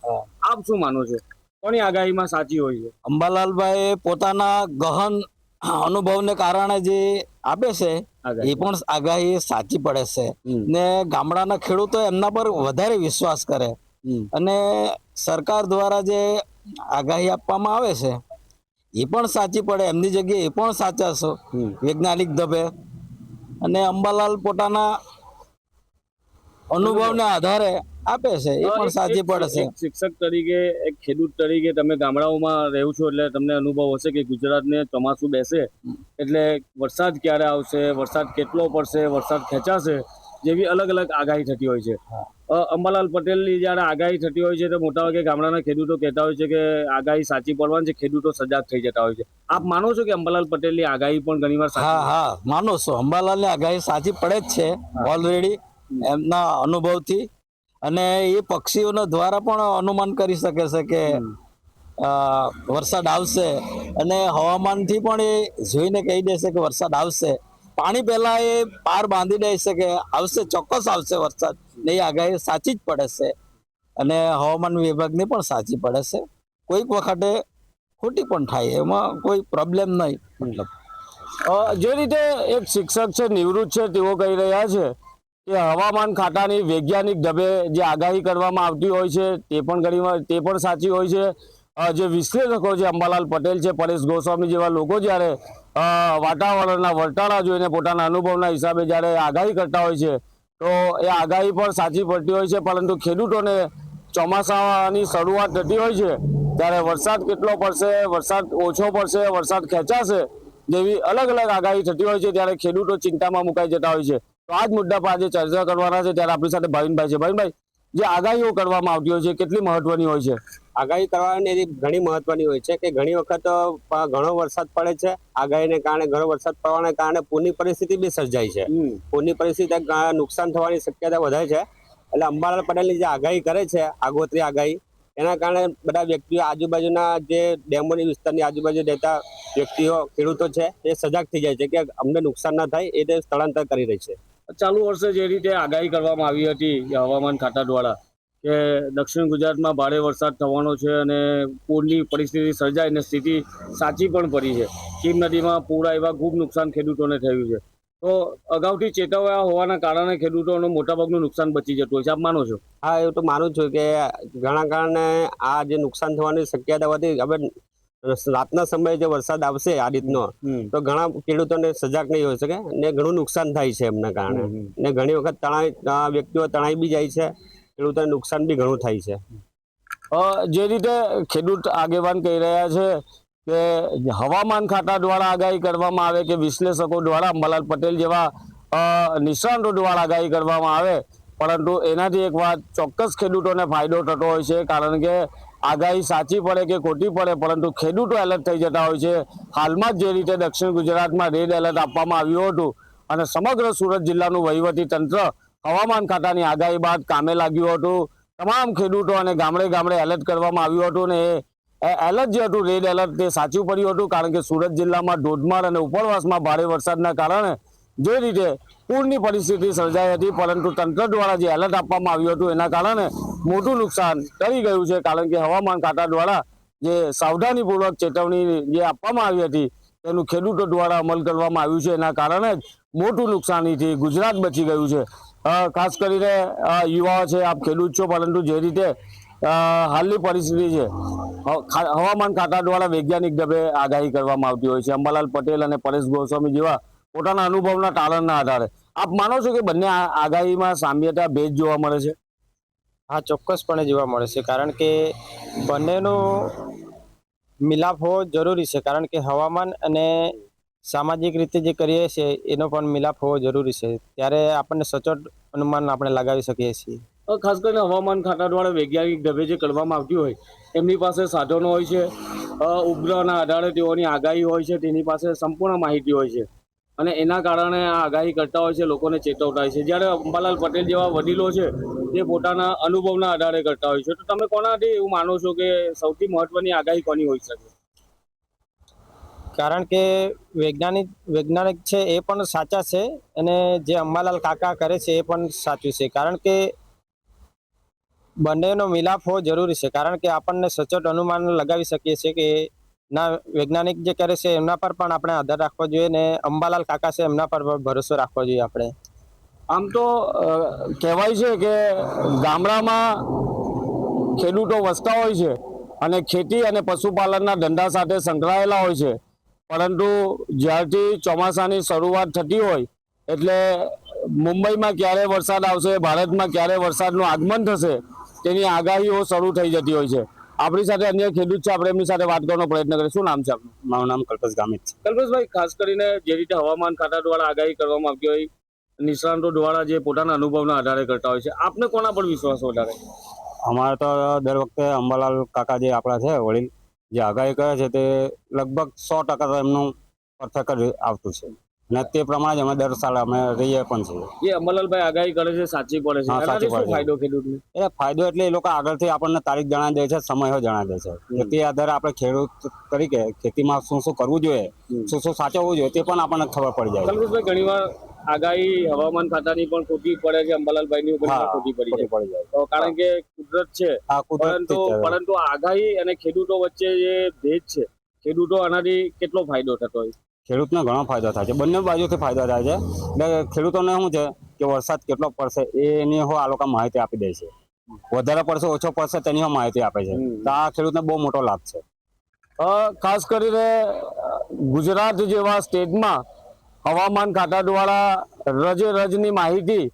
આપ શું માનો છો, કોની આગાહીમાં સાચી હોય છે? અંબાલાલભાઈ પોતાના ગહન અનુભવને કારણે જે આપે છે એ પણ આગાહી સાચી પડે છે ને ગામડાના ખેડૂતો એમના પર વધારે વિશ્વાસ કરે. અને સરકાર દ્વારા જે આગાહી આપવામાં આવે છે એ પણ સાચી પડે, એમની જગ્યાએ એ પણ સાચા છે વૈજ્ઞાનિક ઢબે. અને અંબાલાલ પોતાના અનુભવના આધારે આપે છે એ પણ સાચી પડે છે. શિક્ષક તરીકે, એક ખેડૂત તરીકે તમે ગામડાઓમાં રહો છો એટલે તમને અનુભવ હશે કે ગુજરાતને ચોમાસું બેસે એટલે વરસાદ ક્યારે આવશે, વરસાદ કેટલો પડશે, વરસાદ ખેંચાશે જેવી અલગ અલગ આગાહી થતી હોય છે. અંબાલાલ પટેલની જ્યારે આગાહી થતી હોય છે તો મોટાભાગે ગામડાના ખેડૂતો કહેતા હોય છે કે આગાહી સાચી પડવાની છે, ખેડૂતો સજાગ થઈ જતા હોય છે. આપ માનો છો કે અંબાલાલ પટેલની આગાહી પણ ઘણીવાર સાચી? હા, માનો છો. અંબાલાલની આગાહી સાચી પડે જ છે ઓલરેડી એમના અનુભવથી. અને એ પક્ષીઓના દ્વારા પણ અનુમાન કરી શકે છે કે વરસાદ આવશે અને હવામાનથી પણ એ જોઈને કહી દેશે કે વરસાદ આવશે. પાણી પહેલા એ પાર બાંધી દે છે કે આવશે, ચોક્કસ આવશે વરસાદ. ને એ આગાહી સાચી જ પડે છે અને હવામાન વિભાગની પણ સાચી પડે છે. કોઈક વખતે ખોટી પણ થાય, એમાં કોઈ પ્રોબ્લેમ નહીં. મતલબ જે રીતે એક શિક્ષક છે, નિવૃત્ત છે, તેઓ કહી રહ્યા છે કે હવામાન ખાતાની વૈજ્ઞાનિક ઢબે જે આગાહી કરવામાં આવતી હોય છે તે પણ ઘણીવાર તે પણ સાચી હોય છે. જે વિશ્લેષકો છે, અંબાલાલ પટેલ છે, પરેશ ગોસ્વામી જેવા લોકો જ્યારે વાતાવરણના વર્તારા જોઈને પોતાના અનુભવના હિસાબે જ્યારે આગાહી કરતા હોય છે તો એ આગાહી પણ સાચી પડતી હોય છે. પરંતુ ખેડૂતોને ચોમાસાની શરૂઆત થતી હોય છે ત્યારે વરસાદ કેટલો પડશે, વરસાદ ઓછો પડશે, વરસાદ ખેંચાશે જેવી અલગ અલગ આગાહી થતી હોય છે ત્યારે ખેડૂતો ચિંતામાં મુકાઈ જતા હોય છે. તો આ જ મુદ્દા પર આજે ચર્ચા કરવાના છે. ત્યારે આપણી સાથે ભાવિનભાઈ છે. ભાવિનભાઈ, જે આગાહીઓ કરવામાં આવતી હોય છે કેટલી મહત્વની હોય છે? આગાહી કરવાની ઘણી મહત્વની હોય છે કે ઘણી વખત ઘણો વરસાદ પડે છે, આગાહીને કારણે ઘણો વરસાદ પડવાને કારણે પૂરની પરિસ્થિતિ બી સર્જાય છે. પૂરની પરિસ્થિતિ નુકસાન થવાની શક્યતા વધારે છે. એટલે અંબાલાલ પટેલની જે આગાહી કરે છે, આગોતરી આગાહી, એના કારણે બધા વ્યક્તિઓ, આજુબાજુના જે ડેમોની વિસ્તારની આજુબાજુ રહેતા વ્યક્તિઓ, ખેડૂતો છે એ સજાગ થઈ જાય છે કે અમને નુકસાન ના થાય એ તે સ્થળાંતર કરી રહી છે. ચાલુ વર્ષે જે રીતે આગાહી કરવામાં આવી હતી હવામાન ખાતા દ્વારા કે દક્ષિણ ગુજરાતમાં ભારે વરસાદ થવાનો છે અને પૂરની પરિસ્થિતિ સર્જાય અને સ્થિતિ સાચી પણ પડી છે. કીમ નદીમાં પૂર આવ્યા, ખૂબ નુકસાન ખેડૂતોને થયું છે. તો અગાઉથી ચેતવ્યા હોવાના કારણે ખેડૂતોનું મોટાભાગનું નુકસાન બચી જતું હોય છે. આપ માનો છો? હા, એવું તો માનું છું કે ઘણા કારણે આ જે નુકસાન થવાની શક્યતા હતી. હવે રાતના સમયે જે વરસાદ આવશે આ રીતનો તો ઘણા ખેડૂતોને સજાગ નહીં હોય શકે ને ઘણું નુકસાન થાય છે એમના કારણે. ને ઘણી વખત વ્યક્તિઓ તણાઈ બી જાય છે, ખેડૂતોને નુકસાન બી ઘણું થાય છે. જે રીતે ખેડૂત આગેવાન કહી રહ્યા છે કે હવામાન ખાતા દ્વારા આગાહી કરવામાં આવે કે વિશ્લેષકો દ્વારા, અંબાલાલ પટેલ જેવા નિષ્ણાતો દ્વારા આગાહી કરવામાં આવે, પરંતુ એનાથી એક વાત ચોક્કસ ખેડૂતોને ફાયદો થતો હોય છે. કારણ કે આગાહી સાચી પડે કે ખોટી પડે, પરંતુ ખેડૂતો એલર્ટ થઈ જતા હોય છે. હાલમાં જ જે રીતે દક્ષિણ ગુજરાતમાં રેડ એલર્ટ આપવામાં આવ્યું હતું અને સમગ્ર સુરત જિલ્લાનું વહીવટી તંત્ર હવામાન ખાતાની આગાહી બાદ કામે લાગ્યું હતું. તમામ ખેડૂતો અને ગામડે ગામડે એલર્ટ કરવામાં આવ્યું હતું ને એ એલર્ટ જે હતું, રેડ એલર્ટ, તે સાચું પડ્યું હતું. કારણ કે સુરત જિલ્લામાં ધોધમાર અને ઉપરવાસમાં ભારે વરસાદના કારણે જે રીતે પૂરની પરિસ્થિતિ સર્જાઈ હતી, પરંતુ તંત્ર દ્વારા જે એલર્ટ આપવામાં આવ્યું હતું એના કારણે મોટું નુકસાન કરી ગયું છે. કારણ કે હવામાન ખાતા દ્વારા જે સાવધાનીપૂર્વક ચેતવણી જે આપવામાં આવી હતી તેનું ખેડૂતો દ્વારા અમલ કરવામાં આવ્યું છે. એના કારણે જ મોટું નુકસાનીથી ગુજરાત બચી ગયું છે. ખાસ કરીને યુવાઓ છે, આપ ખેડૂત છો, પરંતુ જે રીતે હાલની પરિસ્થિતિ છે, હવામાન ખાતા દ્વારા વૈજ્ઞાનિક ઢબે આગાહી કરવામાં આવતી હોય છે. અંબાલાલ પટેલ અને પરેશ ગોસ્વામી જેવા પોતાના અનુભવના તારણના આધારે આપ માનો છો કે બંને આગાહીમાં સામ્યતા, ભેદ જોવા મળે છે? હા, ચોક્કસપણે જોવા મળે છે. કારણ કે બંનેનો મિલાપ હોવો જરૂરી છે. કારણ કે હવામાન અને સામાજિક રીતે જે કરીએ છીએ એનો પણ મિલાપ હોવો જરૂરી છે. ત્યારે આપણને સચોટ અનુમાન આપણે લગાવી શકીએ છીએ. ખાસ કરીને હવામાન ખાતા દ્વારા વૈજ્ઞાનિક ઢબે જે કરવામાં આવતી હોય એમની પાસે સાધનો હોય છે, ઉપગ્રહના આધારે તેઓની આગાહી હોય છે, તેની પાસે સંપૂર્ણ માહિતી હોય છે અને એના કારણે આ આગાહી કરતા હોય છે, લોકોને ચેતવતા હોય છે. જ્યારે અંબાલાલ પટેલ જેવા વડીલો છે તે પોતાના અનુભવના આધારે કરતા હોય છે. તો તમે કોનાથી એવું માનો છો કે સૌથી મહત્વની આગાહી કોની હોઈ શકે? કારણ કે વૈજ્ઞાનિક છે એ પણ સાચા છે અને જે અંબાલાલ કાકા કરે છે એ પણ સાચું છે. કારણ કે બંનેનો મિલાપ હોવો જરૂરી છે. કારણ કે આપણને સચોટ અનુમાન લગાવી શકીએ છીએ કે ના, વૈજ્ઞાનિક જે કરે છે એમના પર પણ આપણે આધાર રાખવો જોઈએ ને અંબાલાલ કાકા છે એમના પર ભરોસો રાખવો જોઈએ આપણે. આમ તો કહેવાય છે કે ગામડામાં ખેડૂતો વસતા હોય છે અને ખેતી અને પશુપાલનના ધંધા સાથે સંકળાયેલા હોય છે, પરંતુ જ્યારથી ચોમાસાની શરૂઆત થતી હોય એટલે મુંબઈમાં ક્યારે વરસાદ આવશે, ભારતમાં ક્યારે વરસાદનું આગમન થશે તેની આગાહીઓ શરૂ થઈ જતી હોય છે. આપણી સાથે અન્ય ખેડૂત છે, આપણે એમની સાથે વાત કરવાનો પ્રયત્ન કરીએ. શું નામ છે આપનું? મારું નામ કલ્પેશ ગામિત છે. કલ્પેશભાઈ, ખાસ કરીને જે રીતે હવામાન ખાતા દ્વારા આગાહી કરવામાં આવતી હોય, નિષ્ણાતો દ્વારા જે પોતાના અનુભવના આધારે કરતા હોય છે, આપને કોના પર વિશ્વાસ વધારે? અમારે તો દર વખતે અંબાલાલ કાકા જે આપણા છે વડીલ, જે આગાહી કરે છે તે લગભગ 100% તો એમનું પરફેક્ટ જ આવતું છે અને તે પ્રમાણે જ અમે દર સાલ અમે રહીએ પણ છીએ. જે અંબાલાલભાઈ આગાહી કરે છે સાચી પડે છે, એનાથી શું ફાયદો ખેડૂતને? એટલે ફાયદો એટલે એ લોકો આગળથી આપણને તારીખ જણાવી દે છે, સમય જણાવી દે છે. તે આધારે આપણે ખેડૂત તરીકે ખેતીમાં શું શું કરવું જોઈએ, શું શું સાચવવું જોઈએ તે પણ આપણને ખબર પડી જાય. કલ્પેશભાઈ, ઘણીવાર આગાહી હવામાન ખાતાની પણ ખોટી પડે છે, અંબાલાલભાઈની પણ ખોટી પડી જાય, કારણ કે કુદરત છે. પરંતુ આગાહી અને ખેડૂતો વચ્ચે જે ભેદ છે, ખેડૂતો આનાથી કેટલો ફાયદો થતો હોય? ખેડૂતને ઘણો ફાયદો થાય છે, બંને બાજુથી ફાયદો થાય છે. એટલે ખેડૂતોને શું છે કે વરસાદ કેટલો પડશે એની આ લોકો માહિતી આપી દે છે. વધારે પડશે, ઓછો પડશે તેની માહિતી આપે છે. તો આ ખેડૂતને બહુ મોટો લાભ છે. ખાસ કરીને ગુજરાત જેવા સ્ટેટમાં હવામાન ખાતા દ્વારા રજે રજની માહિતી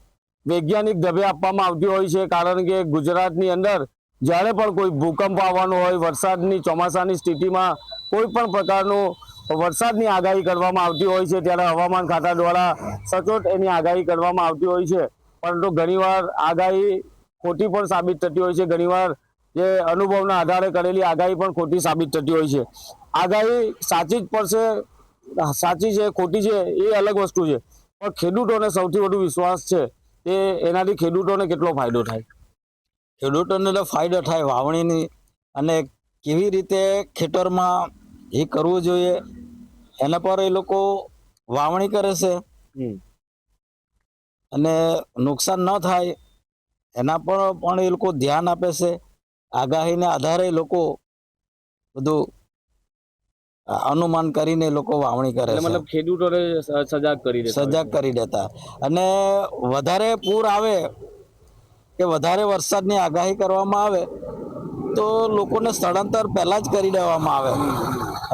વૈજ્ઞાનિક ઢબે આપવામાં આવતી હોય છે. કારણ કે ગુજરાતની અંદર જ્યારે પણ કોઈ ભૂકંપ આવવાનો હોય, વરસાદની ચોમાસાની સ્થિતિમાં કોઈ પણ પ્રકારનું વરસાદની આગાહી કરવામાં આવતી હોય છે, ત્યારે હવામાન ખાતા દ્વારા સચોટ એની આગાહી કરવામાં આવતી હોય છે. પરંતુ ઘણીવાર આગાહી ખોટી પણ સાબિત થતી હોય છે. ઘણીવાર જે અનુભવના આધારે કરેલી આગાહી પણ ખોટી સાબિત થતી હોય છે. આગાહી સાચી જ પડશે, સાચી છે ખોટી છે એ અલગ વસ્તુ છે, પણ ખેડૂતોને સૌથી વધુ વિશ્વાસ છે તે એનાથી ખેડૂતોને કેટલો ફાયદો થાય? ખેડૂતોને તો ફાયદો થાય વાવણીની, અને કેવી રીતે ખેતરમાં એ કરવું જોઈએ એના પર એ લોકો વાવણી કરે છે. અને નુકસાન ન થાય એના પર પણ એ લોકો ધ્યાન આપે છે. આગાહીના આધારે લોકો બધું અનુમાન કરીને લોકો વાવણી કરે છે. મતલબ ખેડૂતોને સજાગ કરી દેતા. અને વધારે પૂર આવે કે વધારે વરસાદની આગાહી કરવામાં આવે તો લોકોને સ્થળાંતર પહેલા જ કરી દેવામાં આવે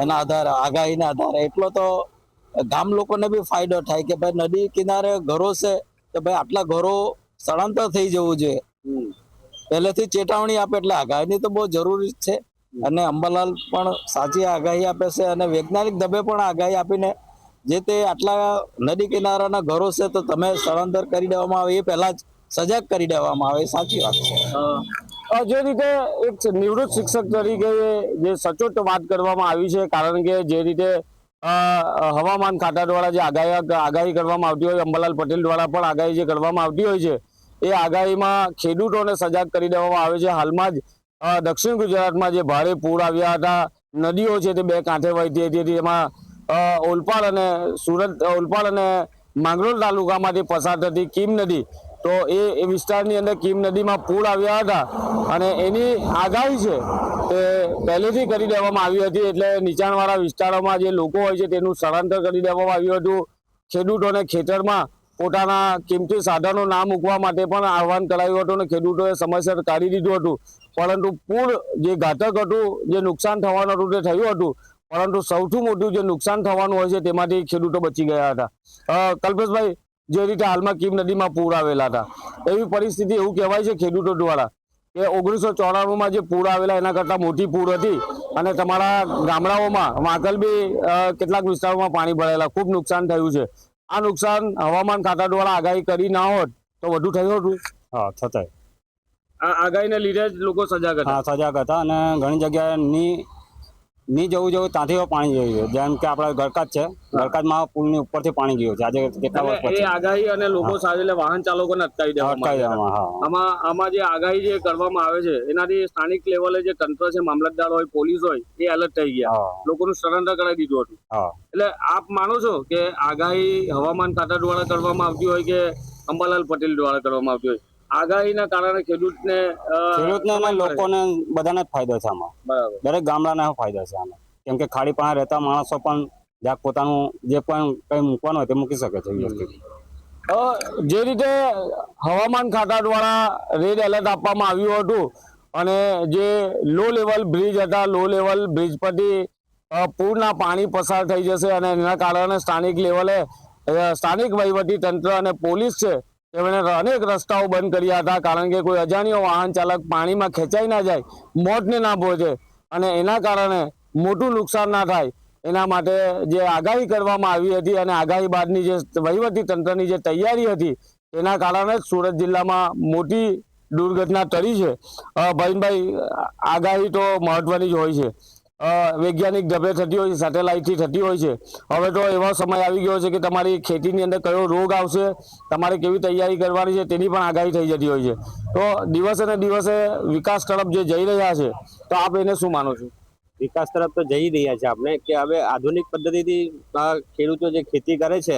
એના આધારે, આગાહીના આધારે. એટલો તો ગામ લોકોને બી ફાયદો થાય કે ભાઈ નદી કિનારે ઘરો છે તો ભાઈ આટલા ઘરો સ્થળાંતર થઈ જવું જોઈએ. પહેલેથી ચેતવણી આપે એટલે આગાહીની તો બહુ જરૂરી છે. અને અંબાલાલ પણ સાચી આગાહી આપે છે અને વૈજ્ઞાનિક ઢબે પણ આગાહી આપીને જે તે આટલા નદી કિનારાના ઘરો છે તો તમે સ્થળાંતર કરી દેવામાં આવે એ પહેલા જ સજાગ કરી દેવામાં આવે. સાચી વાત છે. જે રીતે એક નિવૃત્ત શિક્ષક તરીકે જે સચોટ વાત કરવામાં આવી છે, કારણ કે જે રીતે હવામાન ખાતા દ્વારા જે આગાહી કરવામાં આવતી હોય, અંબાલાલ પટેલ દ્વારા પણ આગાહી જે કરવામાં આવતી હોય છે, એ આગાહીમાં ખેડૂતોને સજાગ કરી દેવામાં આવે છે. હાલમાં જ દક્ષિણ ગુજરાતમાં જે ભારે પૂર આવ્યા હતા, નદીઓ છે તે બે કાંઠે વહેતી હતી. એમાં ઓલપાડ અને માંગરોળ તાલુકામાંથી પસાર થતી કીમ નદી, તો એ વિસ્તારની અંદર કીમ નદીમાં પૂર આવ્યા હતા અને એની આગાહી છે તે પહેલેથી કરી દેવામાં આવી હતી. એટલે નીચાણવાળા વિસ્તારોમાં જે લોકો હોય છે તેનું સ્થળાંતર કરી દેવામાં આવ્યું હતું. ખેડૂતોને ખેતરમાં પોતાના કિંમતી સાધનો ના મૂકવા માટે પણ આહવાન કરાયું હતું અને ખેડૂતોએ સમયસર કાઢી દીધું હતું. પરંતુ પૂર જે ઘાતક હતું, જે નુકસાન થવાનું હતું તે થયું હતું, પરંતુ સૌથી મોટું જે નુકસાન થવાનું હોય છે તેમાંથી ખેડૂતો બચી ગયા હતા. કલ્પેશભાઈ, જે રીતે હાલમાં કીમ નદીમાં પૂર આવેલા હતા, એવી પરિસ્થિતિ એવું કહેવાય છે ખેડૂતો દ્વારા કે 1994માં જે પૂર આવેલા એના કરતાં મોટી પૂર હતી અને તમારા ગામડાઓમાં વાંકલ બી કેટલાક વિસ્તારોમાં પાણી ભરાયેલા, ખૂબ નુકસાન થયું છે. આ નુકસાન હવામાન ખાતા દ્વારા આગાહી કરી ના હોત તો વધુ થયું હતું. હા, થતા. આ આગાહીને લીધે જ લોકો સજાગ હતા. હા, સજાગ હતા. અને ઘણી જગ્યાએ ની જવું ત્યાંથી પાણી જયું. જેમ કે આપણે ગરકાત છે, ગરકાતમાં પુલની ઉપરથી પાણી ગયું છે આજે કેટલા વર્ષ પછી. એ આગાહી અને લોકો સાથે વાહન ચાલકોને અટકાવી દેવામાં આમાં જે આગાહી જે કરવામાં આવે છે એનાથી સ્થાનિક લેવલે જે તંત્ર છે, મામલતદાર હોય, પોલીસ હોય, એ એલર્ટ થઈ ગયા, લોકોનું સરેન્ડર કરાવી દીધું હતું. એટલે આપ માનો છો કે આગાહી હવામાન ખાતા દ્વારા કરવામાં આવતી હોય કે અંબાલાલ પટેલ દ્વારા કરવામાં આવતી હોય, આગાહીના કારણે ખેડૂતને લોકોને બધાને જ ફાયદો છે આમાં. બરાબર. દરેક ગામડાને ફાયદો છે આમાં. કેમ કે ખાડી પાસે રહેતા માણસો પણ જ્યાં પોતાનું જે પણ કંઈ મૂકવાનું હોય તે મૂકી શકે છે. જે રીતે હવામાન ખાતા દ્વારા રેડ એલર્ટ આપવામાં આવ્યું હતું અને જે લો લેવલ બ્રિજ હતા, લો લેવલ બ્રિજ પરથી પૂરના પાણી પસાર થઈ જશે અને એના કારણે સ્થાનિક વહીવટી તંત્ર અને પોલીસ છે તેમણે અનેક રસ્તાઓ બંધ કર્યા હતા, કારણ કે કોઈ અજાણ્યો વાહન ચાલક પાણીમાં ખેંચાઈ ના જાય, મોતને ના પહોંચે અને એના કારણે મોટું નુકસાન ના થાય એના માટે જે આગાહી કરવામાં આવી હતી અને આગાહી બાદની જે વહીવટી તંત્રની જે તૈયારી હતી તેના કારણે જ સુરત જિલ્લામાં મોટી દુર્ઘટના ટળી છે. ભાઈ, આગાહી તો મહત્વની જ હોય છે. વૈજ્ઞાનિક ઢબે થતી હોય છે, સેટેલાઇટથી થતી હોય છે. હવે તો એવો સમય આવી ગયો છે કે તમારી ખેતીની અંદર કયો રોગ આવશે, તમારે કેવી તૈયારી કરવાની છે તેની પણ આગાહી થઈ જતી હોય છે. તો દિવસે ને દિવસે વિકાસ તરફ જે જઈ રહ્યા છે, તો આપ એને શું માનો છો? વિકાસ તરફ તો જઈ રહ્યા છે આપણે, કે હવે આધુનિક પદ્ધતિથી ખેડૂતો જે ખેતી કરે છે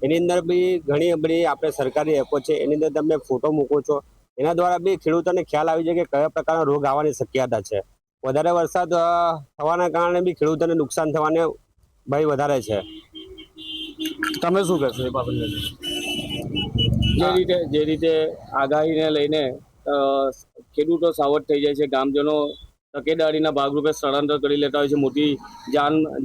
એની અંદર બી ઘણી બધી આપણે સરકારી એપો છે, એની અંદર તમે ફોટો મૂકો છો, એના દ્વારા બી ખેડૂતોને ખ્યાલ આવી જાય કે કયા પ્રકારનો રોગ આવવાની શક્યતા છે. વધારે વરસાદ થવાના કારણે બી ખેડૂતોને નુકસાન થવાને ભય વધારે છે. તમે શું કહેશો એ બાબતે? જે રીતે આગાહીને લઈને ખેડૂતો સાવધ થઈ જાય છે, ગામજનો તકેદારીના ભાગરૂપે સ્થળાંતર કરી લેતા હોય છે, મોટી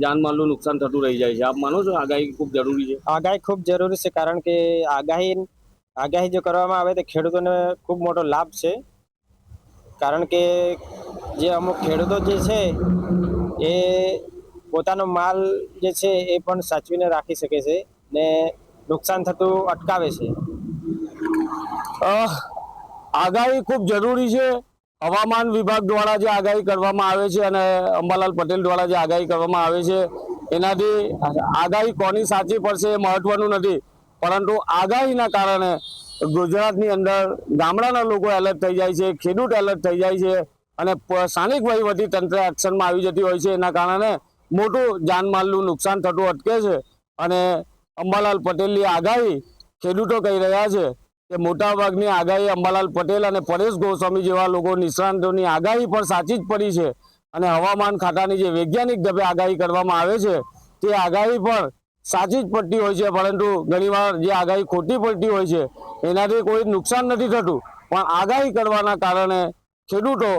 જાનમાલનું નુકસાન થતું રહી જાય છે. આપ માનો છો આગાહી ખૂબ જરૂરી છે? આગાહી ખૂબ જરૂરી છે, કારણ કે આગાહી જો કરવામાં આવે તો ખેડૂતોને ખૂબ મોટો લાભ છે. કારણ કે જે અમુક ખેડૂતો જે છે એ પોતાનો માલ જે છે એ પણ સાચવીને રાખી શકે છે ને નુકસાન થતું અટકાવે છે. આગાહી ખૂબ જરૂરી છે. હવામાન વિભાગ દ્વારા જે આગાહી કરવામાં આવે છે અને અંબાલાલ પટેલ દ્વારા જે આગાહી કરવામાં આવે છે એનાથી આગાહી કોની સાચી પડશે એ મહત્વનું નથી, પરંતુ આગાહીના કારણે ગુજરાતની અંદર ગામડાના લોકો એલર્ટ થઈ જાય છે, ખેડૂત એલર્ટ થઈ જાય છે અને સ્થાનિક વહીવટી તંત્ર એક્શનમાં આવી જતી હોય છે. એના કારણે મોટું જાનમાલનું નુકસાન થતું અટકે છે અને અંબાલાલ પટેલની આગાહી ખેડૂતો કહી રહ્યા છે કે મોટાભાગની આગાહી અંબાલાલ પટેલ અને પરેશ ગોસ્વામી જેવા લોકો નિષ્ણાંતોની આગાહી પણ સાચી જ પડી છે અને હવામાન ખાતાની જે વૈજ્ઞાનિક ઢબે આગાહી કરવામાં આવે છે તે આગાહી પણ સાચી જ પડતી હોય છે, પરંતુ ઘણીવાર જે આગાહી ખોટી પડતી હોય છે એનાથી કોઈ નુકસાન નથી થતું, પણ આગાહી કરવાના કારણે ખેડૂતો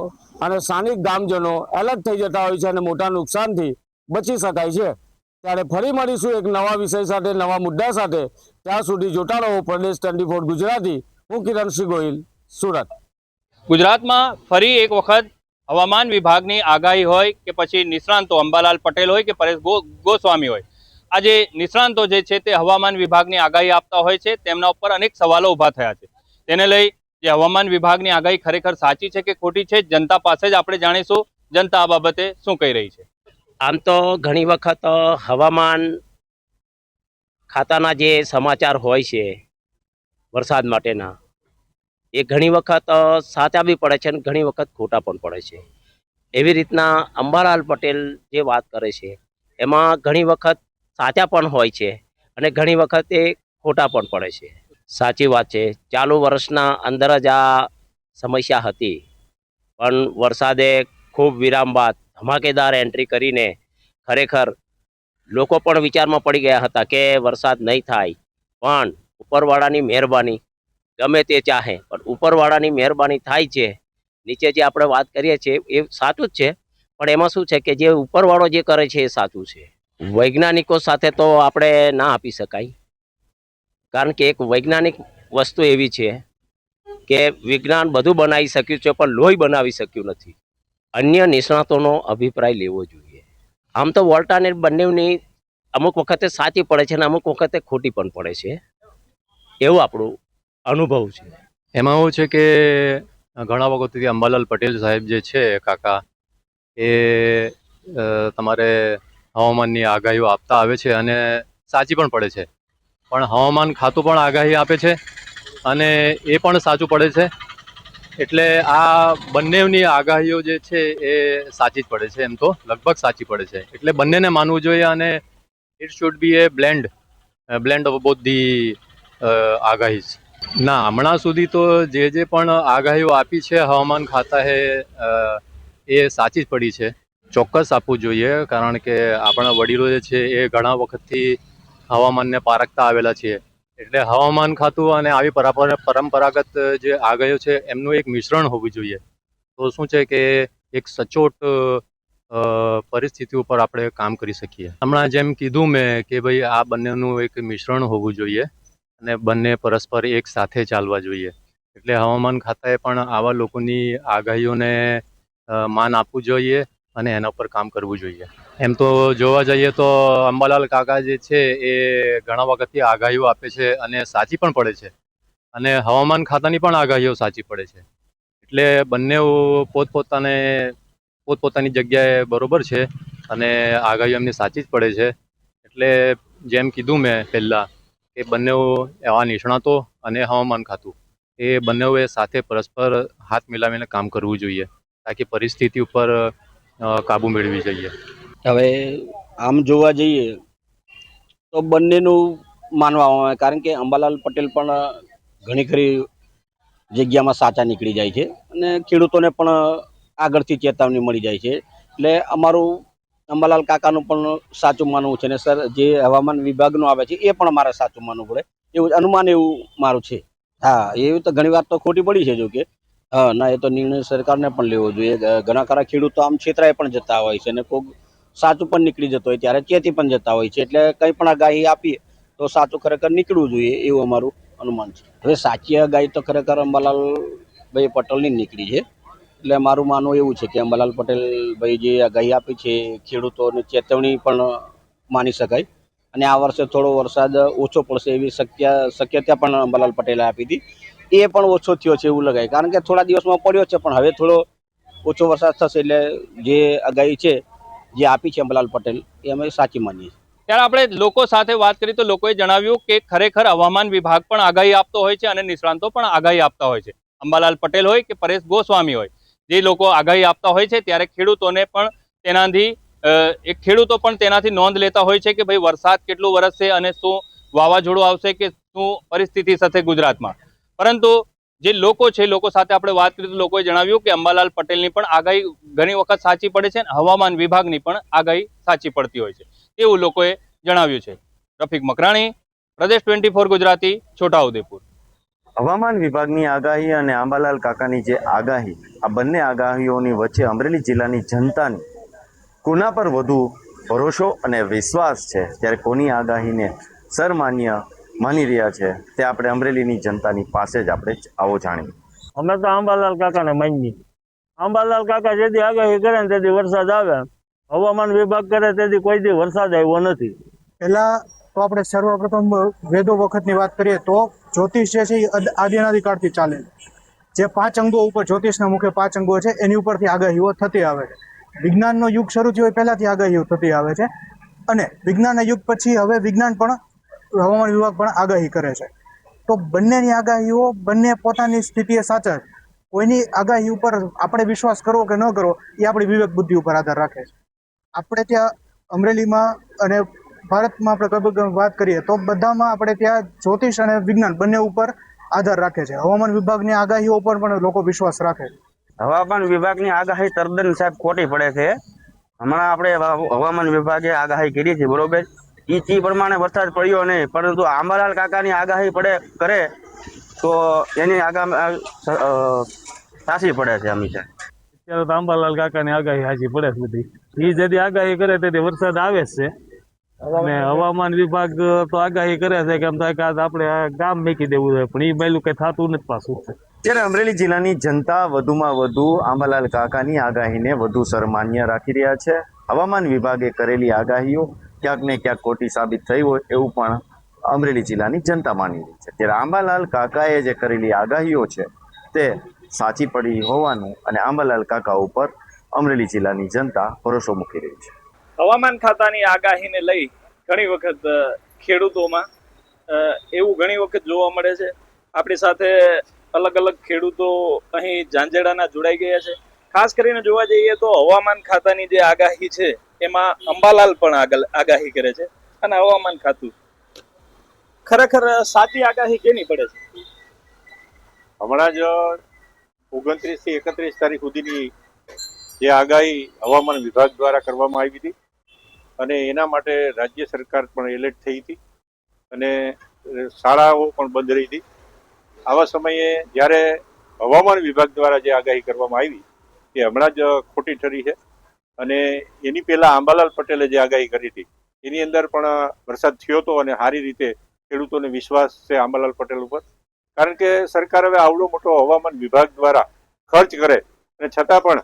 અને સ્થાનિક ગામજનો એલર્ટ થઈ જતા હોય છે અને મોટા નુકસાનથી બચી શકાય છે। ત્યારે ફરી મળીશું એક નવા વિષય સાથે, નવા મુદ્દા સાથે। ત્યાં સુધી જોતા રહો પ્રદેશ 24 ગુજરાતી। હું કિરણસિંહ ગોહિલ, સુરત। ગુજરાતમાં ફરી એક વખત હવામાન વિભાગની આગાહી હોય કે પછી નિષ્ણાંતો અંબાલાલ પટેલ હોય કે પરેશ ગોસ્વામી હોય, આ જે નિષ્ણાંતો જે છે તે હવામાન વિભાગની આગાહી આપતા હોય છે, તેમના ઉપર અનેક સવાલો ઊભા થયા છે। તેને લઈ જે હવામાન વિભાગની આગાહી ખરેખર સાચી છે કે ખોટી છે, જનતા પાસે જ આપણે જાણીશું જનતા આ બાબતે શું કહી રહી છે। આમ તો ઘણી વખત હવામાન ખાતાના જે સમાચાર હોય છે વરસાદ માટેના, એ ઘણી વખત સાચા બી પડે છે અને ઘણી વખત ખોટા પણ પડે છે। એવી રીતના અંબાલાલ પટેલ જે વાત કરે છે એમાં ઘણી વખત સાચા પણ હોય છે અને ઘણી વખત એ ખોટા પણ પડે છે। સાચી વાત છે, ચાલુ વર્ષના અંદર જ આ સમસ્યા હતી, પણ વરસાદે ખૂબ વિરામ બાદ ધમાકેદાર એન્ટ્રી કરીને ખરેખર લોકો પણ વિચારમાં પડી ગયા હતા કે વરસાદ નહીં થાય, પણ ઉપરવાળાની મહેરબાની ગમે તે ચાહે પણ ઉપરવાળાની મહેરબાની થાય છે। નીચે જે આપણે વાત કરીએ છીએ એ સાચું જ છે, પણ એમાં શું છે કે જે ઉપરવાળો જે કરે છે એ સાચું છે। વૈજ્ઞાનિકો સાથે તો આપણે ના આપી શકાય, કારણ કે એક વૈજ્ઞાનિક વસ્તુ એવી છે કે વિજ્ઞાન બધું બનાવી શક્યું છે પણ લોહી બનાવી શક્યું નથી। અન્ય નિષ્ણાતોનો અભિપ્રાય લેવો જોઈએ। આમ તો વોલ્ટાનેટ બંનેની અમુક વખતે સાચી પડે છે અને અમુક વખતે ખોટી પણ પડે છે, એવું આપણું અનુભવ છે। એમાં એવું છે કે ઘણા વખતથી અંબાલાલ પટેલ સાહેબ જે છે કાકા, એ તમારે હવામાનની આગાહીઓ આપતા આવે છે અને સાચી પણ પડે છે, પણ હવામાન ખાતું પણ આગાહી આપે છે અને એ પણ સાચું પડે છે। એટલે આ બંનેની આગાહીઓ જે છે એ સાચી જ પડે છે, એમ તો લગભગ સાચી પડે છે, એટલે બંનેને માનવું જોઈએ અને it should be a blend of both the આગાહીઝ। ના, હમણાં સુધી તો જે પણ આગાહીઓ આપી છે હવામાન ખાતાએ એ સાચી જ પડી છે। ચોક્કસ આપવું જોઈએ, કારણ કે આપણા વડીલો જે છે એ ઘણા વખતથી હવામાનને પારખતા આવેલા છે, એટલે હવામાન ખાતું અને આવી પરંપરાગત જે આગાહીઓ છે એમનું એક મિશ્રણ હોવું જોઈએ, તો શું છે કે એક સચોટ પરિસ્થિતિ ઉપર આપણે કામ કરી શકીએ। હમણાં જેમ કીધું મેં કે ભાઈ આ બંનેનું એક મિશ્રણ હોવું જોઈએ અને બંને પરસ્પર એક સાથે ચાલવા જોઈએ, એટલે હવામાન ખાતાએ પણ આવા લોકોની આગાહીઓને માન આપવું જોઈએ અને એના ઉપર કામ કરવું જોઈએ। એમ તો જોવા જઈએ તો અંબાલાલ કાકા જે છે એ ઘણા વખતથી આગાહીઓ આપે છે અને સાચી પણ પડે છે, અને હવામાન ખાતાની પણ આગાહીઓ સાચી પડે છે, એટલે બંને પોતપોતાની જગ્યાએ બરોબર છે અને આગાહીઓ એમની સાચી જ પડે છે। એટલે જેમ કીધું મેં પહેલાં કે બંને એવા નિષ્ણાતો અને હવામાન ખાતું એ બંનેએ સાથે પરસ્પર હાથ મિલાવીને કામ કરવું જોઈએ, તાકી પરિસ્થિતિ ઉપર કાબુ મેળવી જઈએ। હવે આમ જોવા જઈએ તો બંનેનું માનવામાં આવે, કારણ કે અંબાલાલ પટેલ પણ ઘણી ખરી જગ્યામાં સાચા નીકળી જાય છે અને ખેડૂતોને પણ આગળથી ચેતવણી મળી જાય છે, એટલે અમારું અંબાલાલ કાકાનું પણ સાચું માનવું છે ને સર જે હવામાન વિભાગનું આવે છે એ પણ અમારે સાચું માનવું પડે એવું અનુમાન એવું મારું છે। હા, એવું તો ઘણી વાર તો ખોટી પડી છે, જો કે હા ના, એ તો નિર્ણય સરકારને પણ લેવો જોઈએ। ઘણા ખરા ખેડૂતો આમ છેતરાય પણ જતા હોય છે અને કોઈ સાચું પણ નીકળી જતો હોય ત્યારે ચેતી પણ જતા હોય છે, એટલે કંઈ પણ આગાહી આપીએ તો સાચું ખરેખર નીકળવું જોઈએ એવું અમારું અનુમાન છે। હવે સાચી આગાહી તો ખરેખર અંબાલાલ ભાઈ પટેલની નીકળી છે, એટલે મારું માનવું એવું છે કે અંબાલાલ પટેલ ભાઈ જે આગાહી આપી છે ખેડૂતોને ચેતવણી પણ માની શકાય, અને આ વર્ષે થોડો વરસાદ ઓછો પડશે એવી શક્યતા પણ અંબાલાલ પટેલે આપી હતી, એ પણ ઓછો થયો છે એવું લગાય, કારણ કે થોડા દિવસમાં પડ્યો છે પણ હવે થોડો ઓછો વરસાદ થશે, એટલે જે આગાહી છે જે આપી છે અંબાલાલ પટેલ એ અમે સાચી માનીએ છીએ। ત્યારે આપણે લોકો સાથે વાત કરી તો લોકોએ જણાવ્યું કે ખરેખર હવામાન વિભાગ પણ આગાહી આપતો હોય છે અને નિષ્ણાંતો પણ આગાહી આપતા હોય છે। અંબાલાલ પટેલ હોય કે પરેશ ગોસ્વામી હોય, જે લોકો આગાહી આપતા હોય છે ત્યારે ખેડૂતોને પણ તેનાથી નોંધ લેતા હોય છે કે ભાઈ વરસાદ કેટલું વરસશે અને શું વાવાઝોડું આવશે કે શું પરિસ્થિતિ સાથે ગુજરાતમાં. પરંતુ જે લોકો છે, લોકો સાથે આપણે વાત કરી તો લોકોએ જણાવ્યું કે અંબાલાલ પટેલની પણ આગાહી ઘણી વખત સાચી પડે છે અને હવામાન વિભાગની પણ આગાહી સાચી પડતી હોય છે તેવું લોકોએ જણાવ્યું છે. રફીક મકરાણી, પ્રદેશ 24 ગુજરાતી, છોટાઉદેપુર. હવામાન વિભાગની આગાહી અને આંબાલાલ કાકાની જે આગાહી, આ બંને આગાહીઓની વચ્ચે અમરેલી જિલ્લાની જનતાની કોના પર વધુ ભરોસો અને વિશ્વાસ છે, ત્યારે કોની આગાહીને સર્વમાન્ય માની રહ્યા છે તે આપણે અમરેલીની જનતાની પાસે જ આપણે આવો જાણીએ. અમે તો આંબાલાલ કાકાને માનીએ. આંબાલાલ કાકા જેથી આગાહી કરે ને તેથી વરસાદ આવે, હવામાન વિભાગ કરે તેથી કોઈ દી વરસાદ આવ્યો નથી. પહેલા તો આપણે સર્વપ્રથમ વેદો વખતની વાત કરીએ તો જ્યોતિષ જે છે એ આદિનાદિકાળથી ચાલે. જે 5 અંગો ઉપર જ્યોતિષના મુખ્ય 5 અંગો છે એની ઉપરથી આગાહીઓ થતી આવે છે. વિજ્ઞાનનો યુગ શરૂ થયો પહેલાથી આગાહીઓ થતી આવે છે અને વિજ્ઞાનના યુગ પછી હવે વિજ્ઞાન પણ હવામાન વિભાગ પણ આગાહી કરે છે. તો બંનેની આગાહીઓ બંને પોતાની સ્થિતિએ સાચા છે. કોઈની આગાહી ઉપર આપણે વિશ્વાસ કરવો કે ન કરવો એ આપણી વિવેક બુદ્ધિ ઉપર આધાર રાખે છે. આપણે ત્યાં અમરેલીમાં અને ભારતમાં આપણે વાત કરીએ તો બધામાં આપણે ત્યાં જ્યોતિષ અને વિજ્ઞાન બંને ઉપર આધાર રાખે છે. હવામાન વિભાગની આગાહીઓ પર પણ લોકો વિશ્વાસ રાખે છે. હવામાન વિભાગની આગાહી તદ્દન સાહેબ ખોટી પડે છે. હમણાં આપણે હવામાન વિભાગે આગાહી કરી છે, બરોબર, એ પ્રમાણે વરસાદ પડ્યો નહીં, પરંતુ આંબાલાલ કાકાની આગાહી કરે તો એની આગાહી સાચી પડે છે હંમેશા. અત્યારે તો આંબાલાલ કાકાની આગાહી સાચી પડે છે બધી. એ જેથી આગાહી કરે તેથી વરસાદ આવે જ છે. અને હવામાન વિભાગ તો આગાહી કરે છે કે આપણે ગામ મેકી દેવું છે, પણ એ પહેલું કઈ થતું નથી પાછું. ત્યારે અમરેલી જિલ્લાની જનતા વધુમાં વધુ આંબાલાલ કાકાની આગાહીને વધુ સર્વમાન્ય રાખી રહ્યા છે. હવામાન વિભાગે કરેલી આગાહીઓ ક્યાંક ને ક્યાંક ખોટી સાબિત થઈ હોય એવું પણ અમરેલી જિલ્લાની જનતા માની રહી છે. ત્યારે આંબાલાલ કાકાએ જે કરેલી આગાહીઓ છે તે સાચી પડી હોવાનું અને આંબાલાલ કાકા ઉપર અમરેલી જિલ્લાની જનતા ભરોસો મૂકી રહી છે. હવામાન ખાતાની આગાહીને લઈ ઘણી વખત ખેડૂતોમાં એવું ઘણી વખત જોવા મળે છે. આપણી સાથે અલગ અલગ ખેડૂતો અહીં ઝાંઝેડાના જોડાઈ ગયા છે. ખાસ કરીને જોવા જઈએ તો હવામાન ખાતાની જે આગાહી છે એમાં અંબાલાલ પણ આગાહી કરે છે અને હવામાન ખાતું ખરેખર સાચી આગાહી કેની પડે છે? હમણાં જ 29 થી 31 તારીખ સુધીની જે આગાહી હવામાન વિભાગ દ્વારા કરવામાં આવી હતી અને એના માટે રાજ્ય સરકાર પણ એલર્ટ થઈ હતી અને શાળાઓ પણ બંધ રહી હતી. આવા સમયે જ્યારે હવામાન વિભાગ દ્વારા જે આગાહી કરવામાં આવી એ હમણાં જ ખોટી ઠરી છે અને એની પહેલા આંબાલાલ પટેલે જે આગાહી કરી હતી એની અંદર પણ વરસાદ થયો હતો અને સારી રીતે ખેડૂતોને વિશ્વાસ છે આંબાલાલ પટેલ ઉપર. કારણ કે સરકાર હવે આવડો મોટો હવામાન વિભાગ દ્વારા ખર્ચ કરે અને છતાં પણ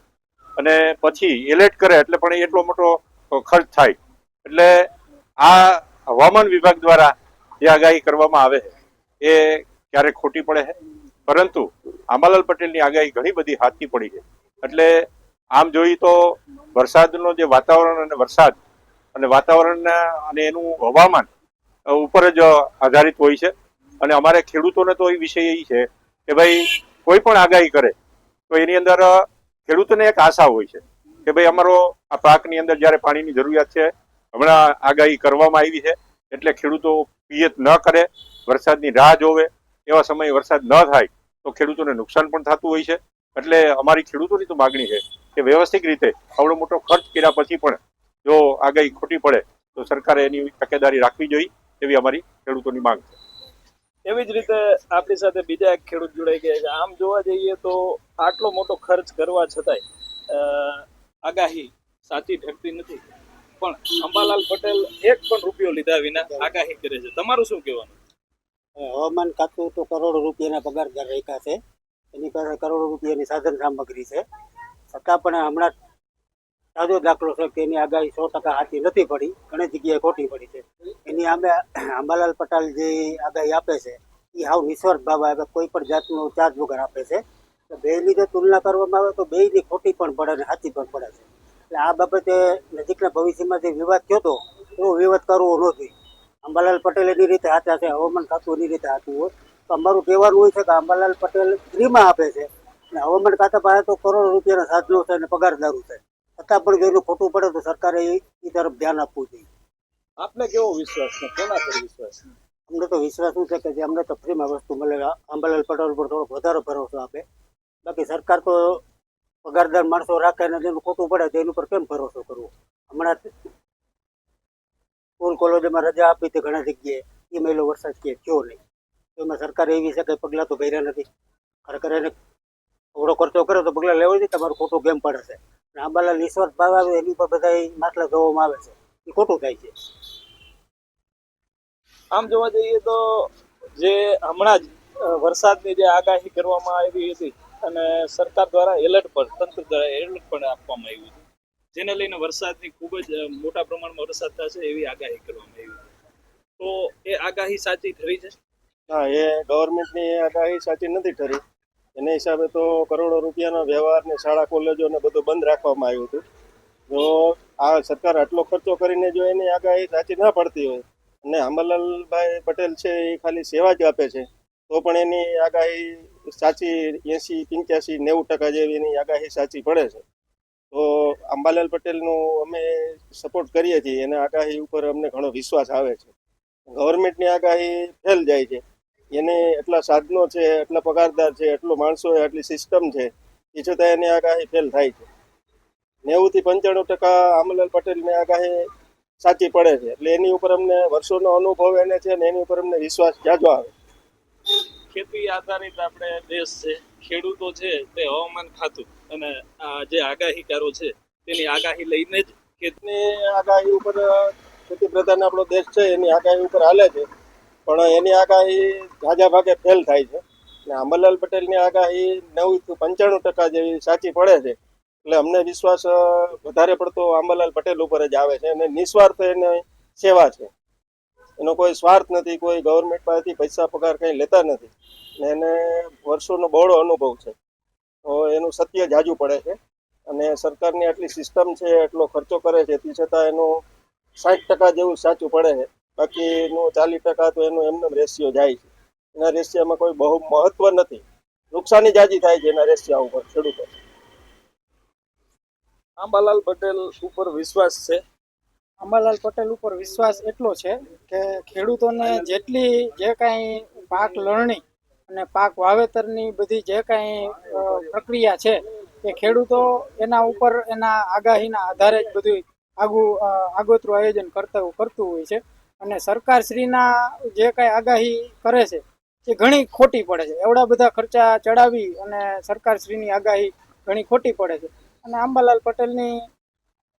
અને પછી એલર્ટ કરે એટલે પણ એટલો મોટો ખર્ચ થાય. એટલે આ હવામાન વિભાગ દ્વારા જે આગાહી કરવામાં આવે છે એ ક્યારેક ખોટી પડે છે, પરંતુ આંબાલાલ પટેલની આગાહી ઘણી બધી સાચી પડી છે. એટલે આમ જોઈએ તો વરસાદનો જે વાતાવરણ અને વરસાદ અને વાતાવરણ અને એનું હવામાન ઉપર જ આધારિત હોય છે. અને અમારે ખેડૂતોને તો એ વિષય એ છે કે ભાઈ કોઈ પણ આગાહી કરે તો એની અંદર ખેડૂતોને એક આશા હોય છે કે ભાઈ અમારો આ પાકની અંદર જ્યારે પાણીની જરૂરિયાત છે, હમણાં આગાહી કરવામાં આવી છે એટલે ખેડૂતો પિયત ન કરે, વરસાદની રાહ જોવે, એવા સમયે વરસાદ ન થાય તો ખેડૂતોને નુકસાન પણ થતું હોય છે. એટલે અમારી ખેડૂતોની તો માગણી છે કે વ્યવસ્થિત રીતે આવડો મોટો ખર્ચ કર્યા પછી પણ જો આગાહી ખોટી પડે તો સરકારે એની તકેદારી રાખવી જોઈએ એવી અમારી ખેડૂતોની માંગ છે. એવી જ રીતે આપણી સાથે બીજા એક ખેડૂત જોડાઈ ગયા છે. આમ જોવા જઈએ તો આટલો મોટો ખર્ચ કરવા છતાંય આગાહી સાચી ઠરતી નથી, પણ અંબાલાલ પટેલ એક પણ રૂપિયો લીધા વિના આગાહી કરે છે. તમારું શું કહેવાનું? હવામાન ખાતું તો કરોડો રૂપિયાના પગારદાર રાખ્યા છે, એની પાસે કરોડો રૂપિયાની સાધન સામગ્રી છે, છતાં પણ હમણાં તાજો દાખલો છે કે એની આગાહી 100% સાચી નથી પડી, ઘણી જગ્યાએ ખોટી પડી છે. એની સામે અંબાલાલ પટેલ જે આગાહી આપે છે એ હાવ નિસ્વાર્થ ભાવ આપે, કોઈ પણ જાતનો ચાર્જ વગર આપે છે. તો બેની જો તુલના કરવામાં આવે તો બેની ખોટી પણ પડે અને સાચી પણ પડે છે. એટલે આ બાબતે નજીકના ભવિષ્યમાં જે વિવાદ થયો હતો એવો વિવાદ કરવો ન જોઈએ. અંબાલાલ પટેલ એની રીતે સાચા છે, હવામાન ખાતું એની રીતે સાચું હોય તો અમારું કહેવાનું હોય છે કે અંબાલાલ પટેલ ફ્રીમાં આપે છે અને હવામાન ખાતા પાસે તો કરોડો રૂપિયાના સાધનો છે અને પગારદારો છે, છતાં પણ જો એનું ખોટું પડે તો સરકારે એ તરફ ધ્યાન આપવું જોઈએ. આપને કેવો વિશ્વાસ છે? કોના પર વિશ્વાસ? અમને તો વિશ્વાસ શું છે કે જે અમને તો ફ્રીમાં વસ્તુ મળે. અંબાલાલ પટેલ ઉપર થોડોક વધારે ભરોસો આપે. બાકી સરકાર તો પગારદાર માણસો રાખે ને જેનું ખોટું પડે તેની ઉપર કેમ ભરોસો કરવો? હમણાં સ્કૂલ કોલેજોમાં રજા આપી હતી ઘણા જગ્યાએ, એ મહિનો વરસાદ કે થયો નહીં. એમાં સરકારે એવી છે કે પગલાં તો ભર્યા નથી. ખરેખર એને થોડો ખર્ચો કરે તો પગલાં લેવા જોઈએ. તમારું ખોટું કેમ પડે છે? અને આંબાલાલ નિસ્વાર્થ ભાવ આવે એની પર બધા માટલા ધોવામાં આવે છે, એ ખોટું થાય છે. આમ જોવા જઈએ તો જે હમણાં જ વરસાદની જે આગાહી કરવામાં આવી હતી અને સરકાર દ્વારા એલર્ટ પર તંત્ર દ્વારા એલર્ટ પણ આપવામાં આવ્યું હતું, જેને લઈને વરસાદની ખૂબ જ મોટા પ્રમાણમાં વરસાદ થશે એવી આગાહી કરવામાં આવી હતી. તો એ આગાહી સાચી ઠરી છે? હા, એ ગવર્મેન્ટની આગાહી સાચી નથી ઠરી. એના હિસાબે તો કરોડો રૂપિયાનો વ્યવહાર ને શાળા કોલેજો ને બધું બંધ રાખવામાં આવ્યું હતું. જો આ સરકાર આટલો ખર્ચો કરીને જો એની આગાહી સાચી ના પડતી હોય અને અંબાલાલભાઈ પટેલ છે એ ખાલી સેવા જ આપે છે તો પણ એની આગાહી સાચી 80, 85, 90% જેવી એની આગાહી સાચી પડે છે. તો અંબાલાલ પટેલનું અમે સપોર્ટ કરીએ છીએ. એના આગાહી ઉપર અમને ઘણો વિશ્વાસ આવે છે. ગવર્મેન્ટની આગાહી ફેલ જાય છે. એને એટલા સાધનો છે, એટલા પગારદાર છે, એટલો માણસો, આટલી સિસ્ટમ છે, એ છતાં એની આગાહી ફેલ થાય છે. 90 થી 95% અંબાલાલ પટેલની આગાહી સાચી પડે છે. એટલે એની ઉપર અમને વર્ષોનો અનુભવ એને છે ને એની ઉપર અમને વિશ્વાસ જાજો આવે. ખેતી આધારિત આપણે દેશ છે, ખેડૂતો છે તે હવામાન ખાતું અને આ જે આગાહીકારો છે તેની આગાહી લઈને જ ખેતીની આગાહી ઉપર, ખેતી પ્રધાન આપણો દેશ છે એની આગાહી ઉપર હાલે છે, પણ એની આગાહી ઝાઝા ભાગે ફેલ થાય છે. અને અંબાલાલ પટેલની આગાહી 90 થી 95% જેવી સાચી પડે છે. એટલે અમને વિશ્વાસ વધારે પડતો અંબાલાલ પટેલ ઉપર જ આવે છે. અને નિસ્વાર્થ એની સેવા છે, એનો કોઈ સ્વાર્થ નથી, કોઈ ગવર્મેન્ટ પાસેથી પૈસા પગાર કંઈ લેતા નથી. ને એને વર્ષોનો બહોળો અનુભવ છે, તો એનું સત્ય જાજુ પડે છે. અને સરકારની આટલી સિસ્ટમ છે, એટલો ખર્ચો કરે છે, તે છતાં એનું 60% જેવું સાચું પડે છે. બાકીનું 40% તો એનું એમને રેશિયો જાય છે. એના રેશિયામાં કોઈ બહુ મહત્વ નથી. નુકસાની જાજી થાય છે એના રેશિયા ઉપર ખેડૂતો. અંબાલાલ પટેલ ઉપર વિશ્વાસ છે? અંબાલાલ પટેલ ઉપર વિશ્વાસ એટલો છે કે ખેડૂતોને જેટલી જે કાંઈ પાક લણણી અને પાક વાવેતરની બધી જે કાંઈ પ્રક્રિયા છે એ ખેડૂતો એના ઉપર એના આગાહીના આધારે જ બધું આગોતરું આયોજન કરતું હોય છે. અને સરકારશ્રીના જે કાંઈ આગાહી કરે છે એ ઘણી ખોટી પડે છે. એવડા બધા ખર્ચા ચડાવી અને સરકારશ્રીની આગાહી ઘણી ખોટી પડે છે. અને અંબાલાલ પટેલની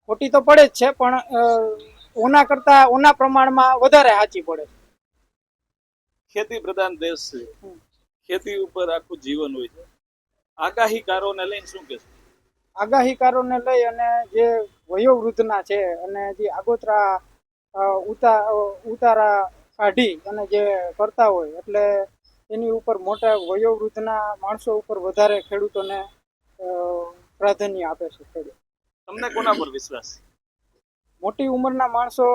ખોટી તો પડે જ છે, પણ ઓના કરતા ઓના પ્રમાણમાં વધારે સાચી પડે છે. ખેતી પ્રધાન દેશ છે, ખેતી ઉપર આખું જીવન હોય છે. આગાહીકારોને લઈને શું કહેશો? આગાહીકારોને લઈ અને જે વયોવૃદ્ધના છે અને જે આગોતરા ઉતારા કાઢી અને જે કરતા હોય, એટલે એની ઉપર મોટા વયોવૃદ્ધના માણસો ઉપર વધારે ખેડૂતોને પ્રાધાન્ય આપે છે ખેડૂત. તમને કોના પર વિશ્વાસ? મોટી ઉંમરના માણસો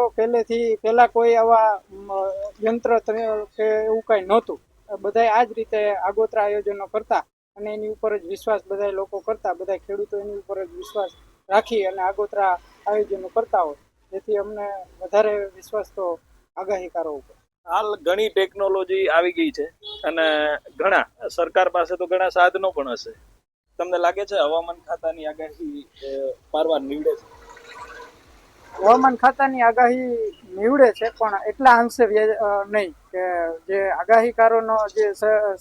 પહેલા કોઈ આવા યંત્ર કે એવું કાંઈ નહોતું. બધા આ જ રીતે આગોતરા આયોજનો કરતા અને એની ઉપર જ વિશ્વાસ બધા લોકો કરતા. બધા ખેડૂતો એની ઉપર જ વિશ્વાસ રાખી અને આગોતરા આયોજનો કરતા હોય, જેથી અમને વધારે વિશ્વાસ તો આગાહીકારો ઉપર. હાલ ઘણી ટેકનોલોજી આવી ગઈ છે અને ઘણા સરકાર પાસે તો ઘણા સાધનો પણ હશે. તમને લાગે છે હવામાન ખાતાની આગાહી પારવાર નીવડે છે? હવામાન ખાતાની આગાહી નીવડે છે, પણ એટલા અંશે નહીં કે જે આગાહીકારોનો જે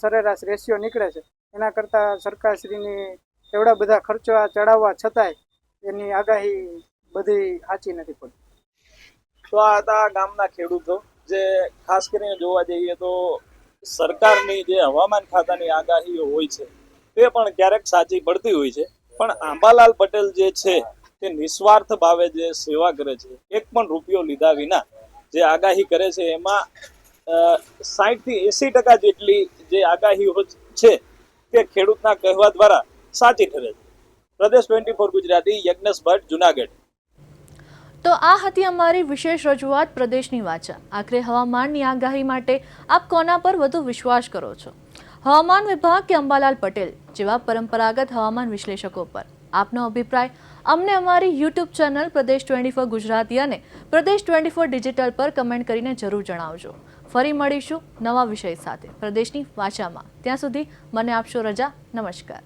સરેરાશ રેશિયો નીકળે છે એના કરતાં સરકારશ્રીની એવડા બધા ખર્ચા ચડાવવા છતાંય એની આગાહી બધી સાચી નથી પડતી. તો આ હતા ગામના ખેડૂતો, જે ખાસ કરીને જોવા જઈએ તો સરકારની જે હવામાન ખાતાની આગાહીઓ હોય છે તે પણ ક્યારેક સાચી પડતી હોય છે, પણ અંબાલાલ પટેલ જે છે તે નિસ્વાર્થ ભાવે જે સેવા કરે છે, એક પણ રૂપિયો લીધા વિના જે આગાહી કરે છે એમાં 60 થી 80% જેટલી જે આગાહીઓ છે તે ખેડૂતના કહેવા દ્વારા સાચી ઠરે છે. પ્રદેશ 24 ગુજરાતી, યજ્ઞેશ ભટ્ટ, જુનાગઢ. તો આ હતી અમારી વિશેષ રજૂઆત પ્રદેશની વાચા. આખરે હવામાનની આગાહી માટે આપ કોના પર વધુ વિશ્વાસ કરો છો? હવામાન વિભાગ કે અંબાલાલ પટેલ જેવા પરંપરાગત હવામાન વિશ્લેષકો પર? આપનો અભિપ્રાય અમને અમારી યુટ્યુબ ચેનલ પ્રદેશ 24 ગુજરાતી અને પ્રદેશ 24 ડિજિટલ પર કમેન્ટ કરીને જરૂર જણાવજો. ફરી મળીશું નવા વિષય સાથે પ્રદેશની વાચામાં. ત્યાં સુધી મને આપશો રજા. નમસ્કાર.